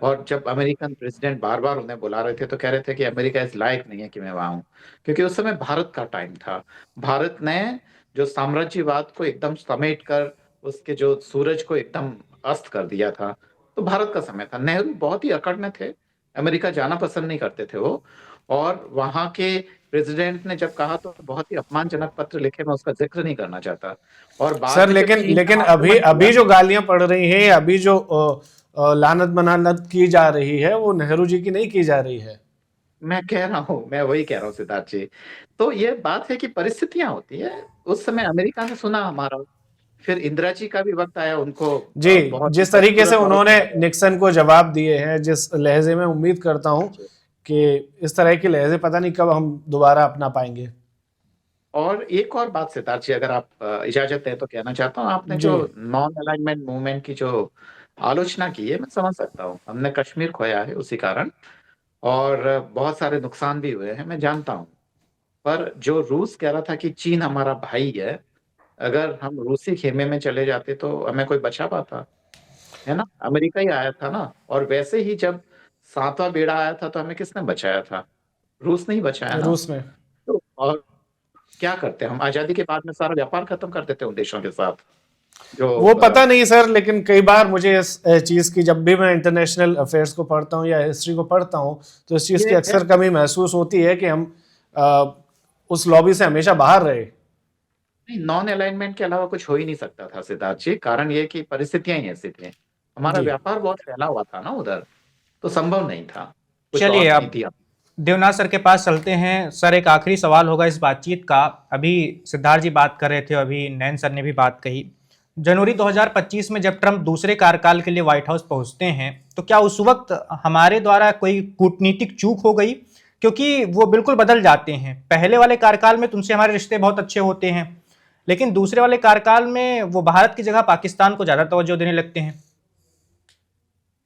और जब अमेरिकन प्रेसिडेंट बार बार उन्हें बुला रहे थे तो कह रहे थे कि अमेरिका इस लायक नहीं है कि मैं वहां हूं, क्योंकि उस समय भारत का टाइम था। भारत ने जो साम्राज्यवाद को एकदम समेट कर उसके जो सूरज को एकदम अस्त कर दिया था, तो भारत का समय था। नेहरू बहुत ही अकड़ में थे, अमेरिका जाना पसंद नहीं करते थे वो, और वहां के प्रेसिडेंट ने जब कहा तो बहुत ही अपमानजनक पत्र लिखे, मैं उसका जिक्र नहीं करना चाहता। और सर लेकिन अभी जो गालियां पड़ रही हैं, अभी जो लानत बनानत की जा रही है, वो नेहरू जी की नहीं की जा रही है। मैं वही कह रहा हूँ सिद्धार्थ जी। तो ये बात है कि परिस्थितियां होती है। उस समय अमेरिका ने सुना हमारा, फिर इंदिरा जी का भी वक्त आया, उनको जी जिस तरीके से उन्होंने निक्सन को जवाब दिए हैं, जिस लहजे में, उम्मीद करता हूं कि इस तरह के लहजे पता नहीं कब हम दोबारा अपना पाएंगे। और एक और बात सिद्धार्थ जी, अगर आप इजाजत है तो कहना चाहता हूँ, आपने जो नॉन अलाइनमेंट मूवमेंट की जो आलोचना की है, मैं समझ सकता हूँ। हमने कश्मीर खोया है उसी कारण, और बहुत सारे नुकसान भी हुए हैं, मैं जानता हूँ। पर जो रूस कह रहा था कि चीन हमारा भाई है, अगर हम रूसी खेमे में चले जाते तो हमें कोई बचा पाता, है ना? अमेरिका ही आया था ना। और वैसे ही जब 7वां बेड़ा आया था तो हमें किसने बचाया था? रूस ने ही बचाया ना। रूस में। तो और क्या करते हम आजादी के बाद में सारा व्यापार खत्म कर देते उन देशों के साथ जो वो पता नहीं सर, लेकिन कई बार मुझे इस चीज़ की, जब भी मैं इंटरनेशनल अफेयर्स को पढ़ता हूँ या हिस्ट्री को पढ़ता हूँ, तो इस चीज़ की ये अक्सर कमी महसूस होती है कि हम उस लॉबी से हमेशा बाहर रहे। नॉन अलाइनमेंट के अलावा कुछ हो ही नहीं सकता था सिद्धार्थ जी। कारण ये कि परिस्थितियां ही ऐसी थी, हमारा जी। व्यापार बहुत फैला हुआ था ना उधर, तो संभव नहीं था कुछ चलिए और अब नीतियां। देवनाथ सर के पास चलते हैं। सर, एक आखिरी सवाल होगा इस बातचीत का। अभी सिद्धार्थ जी बात कर रहे थे, अभी नैन सर ने भी बात कही। जनवरी 2025 में जब ट्रंप दूसरे कार्यकाल के लिए व्हाइट हाउस पहुंचते हैं, तो क्या उस वक्त हमारे द्वारा कोई कूटनीतिक चूक हो गई? क्योंकि वो बिल्कुल बदल जाते हैं। पहले वाले कार्यकाल में तुमसे हमारे रिश्ते बहुत अच्छे होते हैं, लेकिन दूसरे वाले कार्यकाल में वो भारत की जगह पाकिस्तान को ज्यादा तवज्जो देने लगते हैं।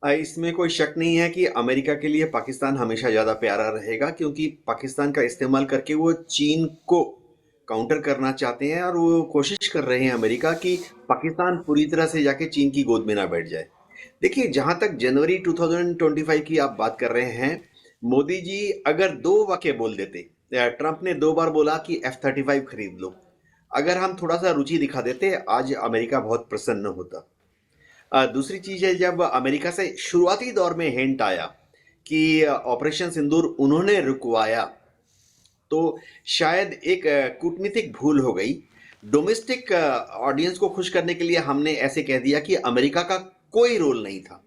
इसमें कोई शक नहीं है कि अमेरिका के लिए पाकिस्तान हमेशा ज़्यादा प्यारा रहेगा, क्योंकि पाकिस्तान का इस्तेमाल करके वो चीन को काउंटर करना चाहते हैं, और वो कोशिश कर रहे हैं अमेरिका कि पाकिस्तान पूरी तरह से जाके चीन की गोद में ना बैठ जाए। देखिए, जहाँ तक जनवरी 2025 की आप बात कर रहे हैं, मोदी जी अगर 2 वाक्य बोल देते, ट्रंप ने 2 बार बोला कि F-35 खरीद लो, अगर हम थोड़ा सा रुचि दिखा देते, आज अमेरिका बहुत प्रसन्न होता। दूसरी चीज है, जब अमेरिका से शुरुआती दौर में हिंट आया कि ऑपरेशन सिंदूर उन्होंने रुकवाया, तो शायद एक कूटनीतिक भूल हो गई। डोमेस्टिक ऑडियंस को खुश करने के लिए हमने ऐसे कह दिया कि अमेरिका का कोई रोल नहीं था।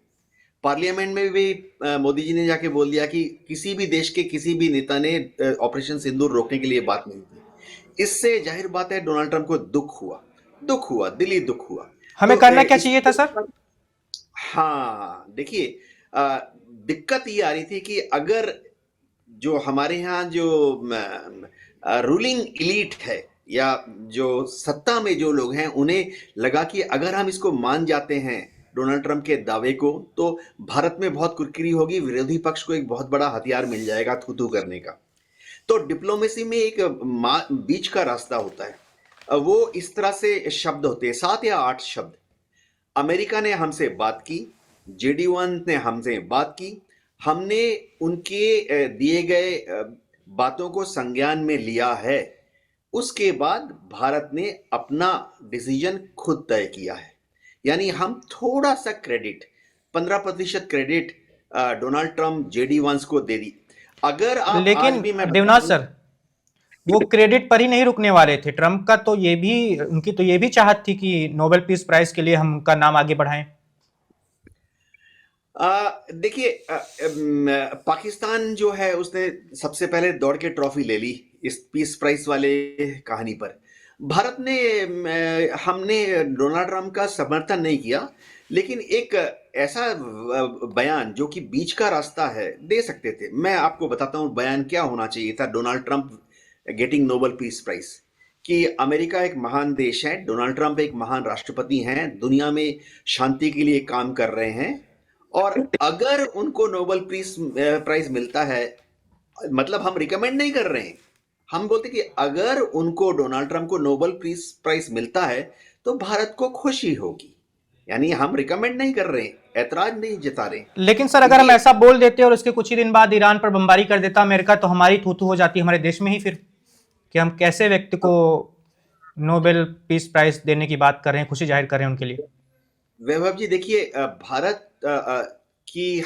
पार्लियामेंट में भी मोदी जी ने जाके बोल दिया कि किसी भी देश के किसी भी नेता ने ऑपरेशन सिंदूर रोकने के लिए बात नहीं की। इससे जाहिर बात है डोनाल्ड ट्रंप को दुख हुआ, दिली दुख हुआ। हमें तो करना क्या चाहिए था सर? हाँ, देखिए, दिक्कत ये आ रही थी कि अगर जो हमारे यहाँ जो रूलिंग इलीट है, या जो सत्ता में जो लोग हैं, उन्हें लगा कि अगर हम इसको मान जाते हैं डोनाल्ड ट्रंप के दावे को, तो भारत में बहुत कुरकुरी होगी, विरोधी पक्ष को एक बहुत बड़ा हथियार मिल जाएगा थू-थू करने का। तो डिप्लोमेसी में एक बीच का रास्ता होता है। वो इस तरह से शब्द होते हैं, 7 या 8 शब्द। अमेरिका ने हमसे बात की, JD1 ने हमसे बात की, हमने उनके दिए गए बातों को संज्ञान में लिया है। उसके बाद भारत ने अपना डिसीजन खुद तय किया है। यानी हम थोड़ा सा credit, 15% credit Donald Trump JD1 को दे दी। अगर आप आज लेकिन भी मैं देवनाथ बताऊं, सर, वो क्रेडिट पर ही नहीं रुकने वाले थे। ट्रंप का तो ये भी, उनकी तो ये भी चाहत थी कि नोबेल पीस प्राइज के लिए हम उनका नाम आगे बढ़ाएं। देखिए, पाकिस्तान जो है उसने सबसे पहले दौड़ के ट्रॉफी ले ली इस पीस प्राइज वाले कहानी पर। भारत ने हमने डोनाल्ड ट्रंप का समर्थन नहीं किया, लेकिन एक ऐसा बयान जो कि बीच का रास्ता है दे सकते थे। मैं आपको बताता हूँ बयान क्या होना चाहिए था Donald Trump getting Nobel peace prize, कि अमेरिका एक महान देश है, डोनाल्ड ट्रंप एक महान राष्ट्रपति हैं, दुनिया में शांति के लिए काम कर रहे हैं, और अगर उनको नोबेल प्राइज मिलता है, मतलब हम रिकमेंड नहीं कर रहे हैं, हम बोलते कि अगर उनको डोनाल्ड ट्रंप को नोबेल प्राइज मिलता है तो भारत को खुशी होगी। यानी हम रिकमेंड नहीं कर रहे हैं, ऐतराज नहीं जता रहे। लेकिन सर, अगर हम ऐसा बोल देते और उसके कुछ ही दिन बाद ईरान पर बमबारी कर देता अमेरिका, तो हमारी थू-थू हो जाती हमारे देश में ही फिर, कि हम कैसे व्यक्ति को नोबेल पीस प्राइज देने की बात कर रहे हैं, खुशी जाहिर कर रहे हैं उनके लिए। वैभव जी, देखिए, भारत की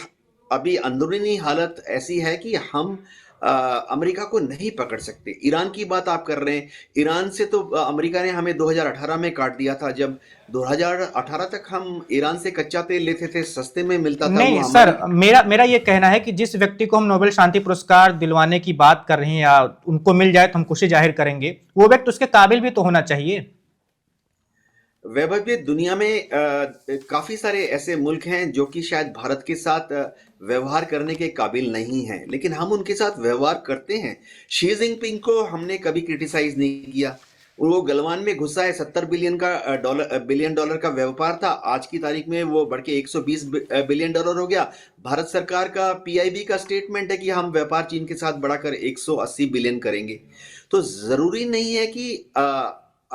अभी अंदरूनी हालत ऐसी है कि हम अमेरिका को नहीं पकड़ सकते। ईरान की बात आप कर रहे हैं, ईरान से तो अमेरिका ने हमें 2018 में काट दिया था। जब 2018 तक हम ईरान से कच्चा तेल लेते थे, सस्ते में मिलता था। नहीं सर, मेरा ये कहना है कि जिस व्यक्ति को हम नोबेल शांति पुरस्कार दिलवाने की बात कर रहे हैं, या उनको मिल जाए तो हम खुशी जाहिर करेंगे, वो व्यक्ति उसके काबिल भी तो होना चाहिए। वैभव जी, दुनिया में काफी सारे ऐसे मुल्क हैं जो कि शायद भारत के साथ व्यवहार करने के काबिल नहीं हैं, लेकिन हम उनके साथ व्यवहार करते हैं। शी जिनपिंग को हमने कभी क्रिटिसाइज नहीं किया। वो गलवान में घुसा है, 70 बिलियन डॉलर का व्यापार था, आज की तारीख में वो बढ़ के 120 बिलियन डॉलर हो गया। भारत सरकार का PIB का स्टेटमेंट है कि हम व्यापार चीन के साथ बढ़ाकर 180 बिलियन करेंगे। तो जरूरी नहीं है कि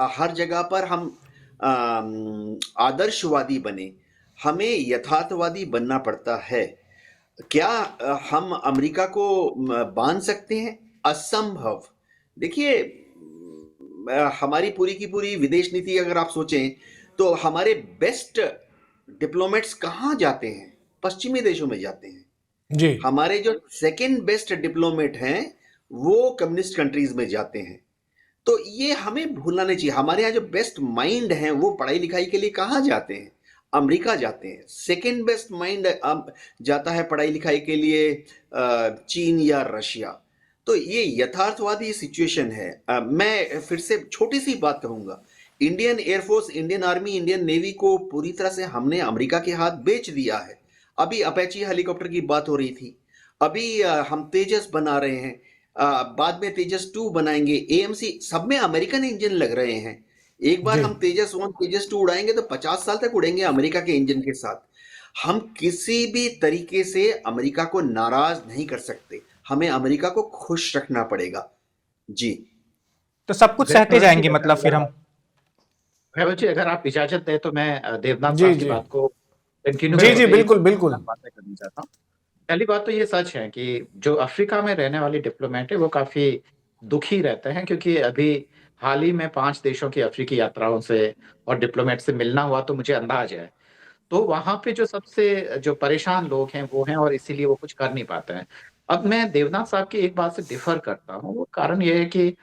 हर जगह पर हम आदर्शवादी बने, हमें यथार्थवादी बनना पड़ता है। क्या हम अमेरिका को बांध सकते हैं? असंभव। देखिए, हमारी पूरी की पूरी विदेश नीति अगर आप सोचें तो हमारे बेस्ट डिप्लोमेट्स कहाँ जाते हैं? पश्चिमी देशों में जाते हैं। जी हमारे जो सेकंड बेस्ट डिप्लोमेट हैं वो कम्युनिस्ट कंट्रीज में जाते हैं। तो ये हमें भूलना नहीं चाहिए। हमारे यहाँ जो बेस्ट माइंड हैं वो पढ़ाई लिखाई के लिए कहाँ जाते हैं? अमेरिका जाते हैं। सेकंड बेस्ट माइंड अब जाता है पढ़ाई लिखाई के लिए चीन या रशिया। तो ये यथार्थवादी सिचुएशन है। मैं फिर से छोटी सी बात कहूंगा, Indian air force, Indian army, Indian navy को पूरी तरह से हमने अमेरिका के हाथ बेच दिया है। अभी अपेची हेलीकॉप्टर की बात हो रही थी, अभी हम तेजस बना रहे हैं, बाद में तेजस 2 बनाएंगे, एएमसी, सब में अमेरिकन इंजन लग रहे हैं। एक बार जी हम तेजस 1 तेजस 2 उड़ाएंगे तो 50 साल तक उड़ेंगे अमेरिका के इंजन के साथ। हम किसी भी तरीके से अमेरिका को नाराज नहीं कर सकते, हमें अमेरिका को खुश रखना पड़ेगा। जी तो सब कुछ सहते जाएंगे मतलब फिर हम। वैभव जी, अगर आप इजाजत दें तो मैं देवनाथ जी साहब की जी बात को कंटिन्यू जी जी करके बिल्कुल बिल्कुल बातें करनी चाहता हूँ। पहली बात तो ये सच है कि जो अफ्रीका में रहने वाले डिप्लोमेट है वो काफी दुखी रहते हैं, क्योंकि अभी हाल ही में 5 देशों की अफ्रीकी यात्राओं से और डिप्लोमेट से मिलना हुआ, तो मुझे अंदाज है। तो वहां पे जो सबसे जो परेशान लोग हैं वो हैं, और इसीलिए वो कुछ कर नहीं पाते हैं। अब मैं देवनाथ साहब की एक बात से डिफर करता हूँ। वो कारण ये है कि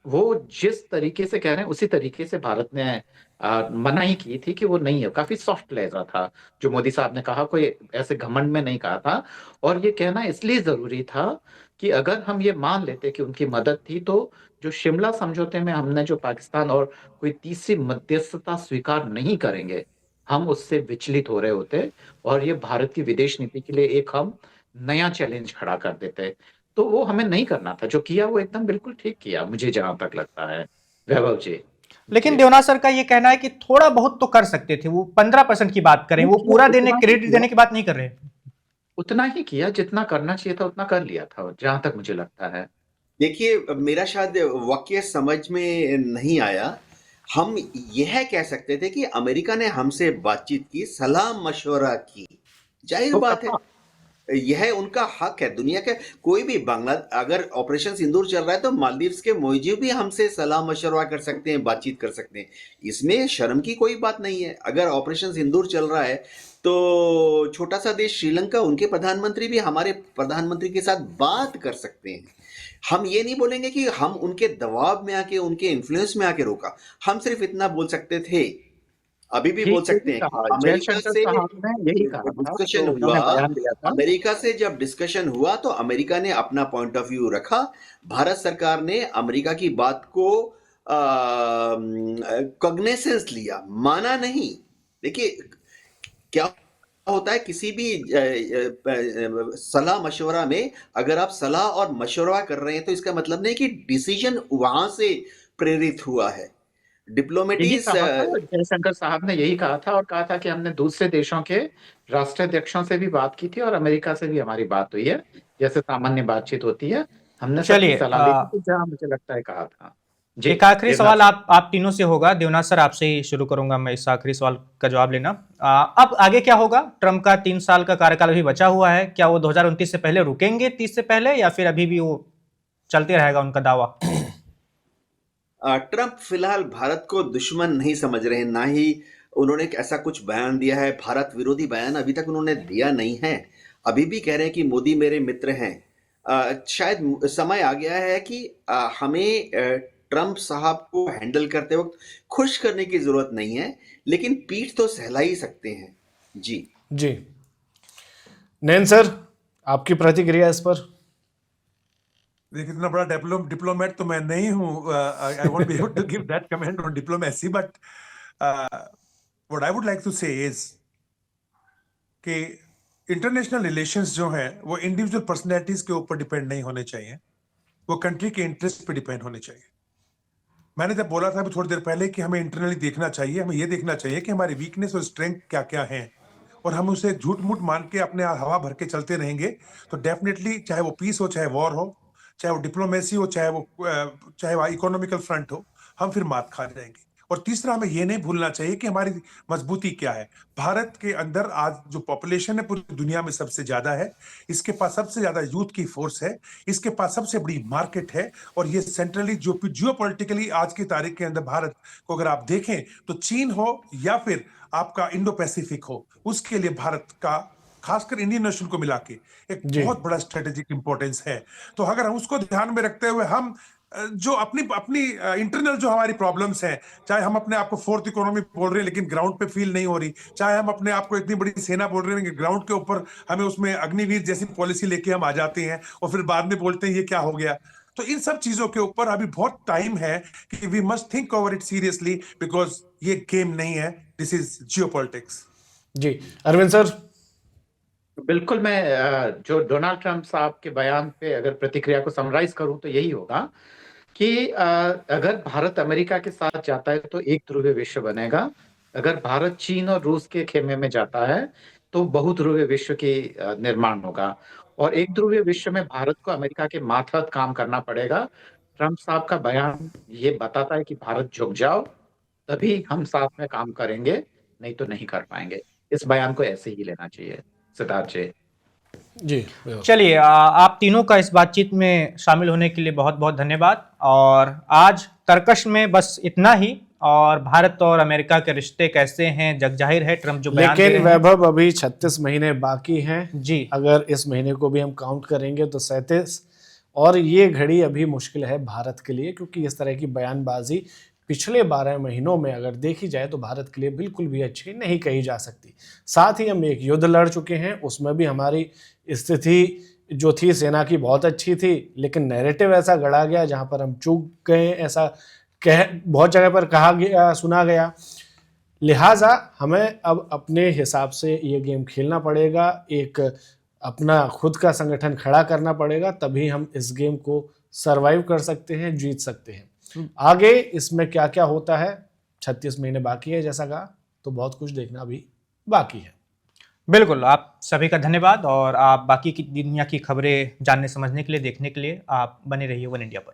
वो जिस तरीके से कह रहे हैं उसी तरीके से भारत ने मनाही की थी कि वो नहीं है, काफी सॉफ्ट लहजा था जो मोदी साहब ने कहा, कोई ऐसे घमंड में नहीं कहा था। और ये कहना इसलिए जरूरी था कि अगर हम ये मान लेते कि उनकी मदद थी, तो जो शिमला समझौते में हमने जो पाकिस्तान और कोई तीसरी मध्यस्थता स्वीकार नहीं करेंगे, हम उससे विचलित हो रहे होते और ये भारत की विदेश नीति के लिए एक हम नया चैलेंज खड़ा कर देते। तो वो हमें नहीं करना था। जो किया वो एकदम बिल्कुल ठीक किया, मुझे जहां तक लगता है। वैभव जी। लेकिन देवनाथ सर का ये कहना है कि थोड़ा बहुत तो कर सकते थे, वो 15% की बात करें, वो पूरा देने, क्रेडिट देने की बात नहीं कर रहे। उतना ही किया जितना करना चाहिए था, उतना कर लिया था जहां तक मुझे लगता है। देखिए, मेरा शायद वाक्य समझ में नहीं आया। हम यह कह सकते थे कि अमेरिका ने हमसे बातचीत की, सलाह मशवरा की। जाहिर तो बात है, कहा, यह उनका हक है। दुनिया के कोई भी बांग्ला, अगर ऑपरेशन सिंदूर चल रहा है तो मालदीव्स के मोइजी भी हमसे सलाह मशवरा कर सकते हैं, बातचीत कर सकते हैं। इसमें शर्म की कोई बात नहीं है। अगर ऑपरेशन सिंदूर चल रहा है तो छोटा सा देश श्रीलंका, उनके प्रधानमंत्री भी हमारे प्रधानमंत्री के साथ बात कर सकते हैं। हम ये नहीं बोलेंगे कि हम उनके दबाव में आके, उनके इन्फ्लुएंस में आके रोका। हम सिर्फ इतना बोल सकते थे, अभी भी बोल सकते यही हैं कि कहा अमेरिका जयशंकर से साहब ने, यही कहा था डिस्कशन जो हुआ, उन्होंने बयान दिया था। अमेरिका से जब डिस्कशन हुआ तो अमेरिका ने अपना पॉइंट ऑफ व्यू रखा। भारत सरकार ने अमेरिका की बात को कॉग्निसेंस लिया, माना नहीं। देखिए, क्या होता है किसी भी सलाह मशवरा में, अगर आप सलाह और मशवरा कर रहे हैं तो इसका मतलब नहीं कि डिसीजन वहां से प्रेरित हुआ है। यही डिप्लोमेटीज कहा था जयशंकर साहब ने, यही कहा था, और कहा था कि हमने दूसरे देशों के राष्ट्राध्यक्षों से भी बात की थी और अमेरिका से भी हमारी बात हुई है, जैसे सामान्य बातचीत होती है। हमने सबकी चलिए, सलाह ली थी, तो जहाँ मुझे लगता है कहा था। जी एक आखिरी देवनाथ सवाल साहब। आप तीनों से होगा। देवनाथ सर, आपसे ही शुरू करूंगा मैं इस आखिरी सवाल का जवाब लेना। अब आगे क्या होगा? ट्रंप का 3 साल का कार्यकाल अभी बचा हुआ है, क्या वो 2029 से पहले रुकेंगे, 30 से पहले, या फिर अभी भी वो चलते रहेगा उनका दावा? ट्रंप फिलहाल भारत को दुश्मन नहीं समझ रहे हैं, ना ही उन्होंने ऐसा कुछ बयान दिया है। भारत विरोधी बयान अभी तक उन्होंने दिया नहीं है। अभी भी कह रहे हैं कि मोदी मेरे मित्र हैं। शायद समय आ गया है कि हमें ट्रंप साहब को हैंडल करते वक्त खुश करने की जरूरत नहीं है, लेकिन पीठ तो सहला ही सकते हैं। जी जी नैन सर, आपकी प्रतिक्रिया इस पर? देखिए, इतना बड़ा डिप्लोमेट तो मैं नहीं हूँ। I won't be able to give that comment on diplomacy, but what I would like to say is कि इंटरनेशनल रिलेशंस जो हैं वो इंडिविजुअल पर्सनैलिटीज के ऊपर डिपेंड नहीं होने चाहिए, वो कंट्री के इंटरेस्ट पे डिपेंड होने चाहिए। मैंने जब बोला था अभी थोड़ी देर पहले कि हमें इंटरनली देखना चाहिए, हमें ये देखना चाहिए कि हमारी वीकनेस और स्ट्रेंथ क्या क्या हैं, और हम उसे झूठ मूठ मान के अपने हवा भर के चलते रहेंगे तो डेफिनेटली, चाहे वो पीस हो, चाहे वॉर हो, चाहे वो डिप्लोमेसी हो, चाहे वो इकोनॉमिकल फ्रंट हो, हम फिर मात खा जाएंगे। और तीसरा, हमें यह नहीं भूलना चाहिए कि हमारी मजबूती क्या है। भारत के अंदर आज जो पॉपुलेशन है पूरी दुनिया में सबसे ज्यादा है, इसके पास सबसे ज्यादा यूथ की फोर्स है, इसके पास सबसे बड़ी मार्केट है, और ये सेंट्रली जियोपॉलिटिकली आज की तारीख के अंदर भारत को अगर आप देखें तो चीन हो या फिर आपका इंडो पैसिफिक हो, उसके लिए भारत का खासकर इंडियन ओशन को मिला के एक जी। बहुत बड़ा स्ट्रेटेजिक इंपॉर्टेंस है। तो अगर हम उसको ध्यान में रखते हुए हम जो अपनी अपनी इंटरनल जो हमारी प्रॉब्लम्स हैं, चाहे हम अपने आप को फोर्थ इकोनॉमी बोल रहे हैं लेकिन ग्राउंड पे फील नहीं हो रही, चाहे हम अपने आप को इतनी बड़ी सेना बोल रहे हैं कि ग्राउंड के ऊपर हमें उसमें अग्निवीर जैसी पॉलिसी लेके हम आ जाते हैं और फिर बाद में बोलते हैं ये क्या हो गया। तो इन सब चीजों के ऊपर अभी बहुत टाइम है कि we must think over it seriously, because ये गेम नहीं है, दिस इज जियोपॉलिटिक्स। जी अरविंद सर। बिल्कुल, मैं जो डोनाल्ड ट्रंप साहब के बयान पे अगर प्रतिक्रिया को समराइज करूं तो यही होगा कि अगर भारत अमेरिका के साथ जाता है तो एक ध्रुवीय विश्व बनेगा। अगर भारत चीन और रूस के खेमे में जाता है तो बहुध्रुवीय विश्व की निर्माण होगा। और एक ध्रुवीय विश्व में भारत को अमेरिका के मातहत काम करना पड़ेगा। ट्रंप साहब का बयान ये बताता है कि भारत झुक जाओ, तभी हम साथ में काम करेंगे, नहीं तो नहीं कर पाएंगे। इस बयान को ऐसे ही लेना चाहिए। सिद्धार्थ जी। जी चलिए, आप तीनों का इस बातचीत में शामिल होने के लिए बहुत बहुत धन्यवाद। और आज तर्कश में बस इतना ही। और भारत और अमेरिका के रिश्ते कैसे हैं जग जाहिर है, ट्रंप जो बयान दे लेकिन रहे हैं। वैभव अभी 36 महीने बाकी हैं जी। अगर इस महीने को भी हम काउंट करेंगे तो 37, और ये घड़ी अभी मुश्किल है भारत के लिए, क्योंकि इस तरह की बयानबाजी पिछले 12 महीनों में अगर देखी जाए तो भारत के लिए बिल्कुल भी अच्छी नहीं कही जा सकती। साथ ही हम एक युद्ध लड़ चुके हैं, उसमें भी हमारी स्थिति जो थी सेना की बहुत अच्छी थी, लेकिन नैरेटिव ऐसा गढ़ा गया जहां पर हम चूक गए, ऐसा बहुत जगह पर कहा गया, सुना गया। लिहाजा हमें अब अपने हिसाब से ये गेम खेलना पड़ेगा, एक अपना खुद का संगठन खड़ा करना पड़ेगा, तभी हम इस गेम को सरवाइव कर सकते हैं, जीत सकते हैं। आगे इसमें क्या क्या होता है, 36 महीने बाकी है जैसा कहा, तो बहुत कुछ देखना भी बाकी है। बिल्कुल, आप सभी का धन्यवाद। और आप बाकी की दुनिया की खबरें जानने समझने के लिए, देखने के लिए आप बने रहिए वन इंडिया पर।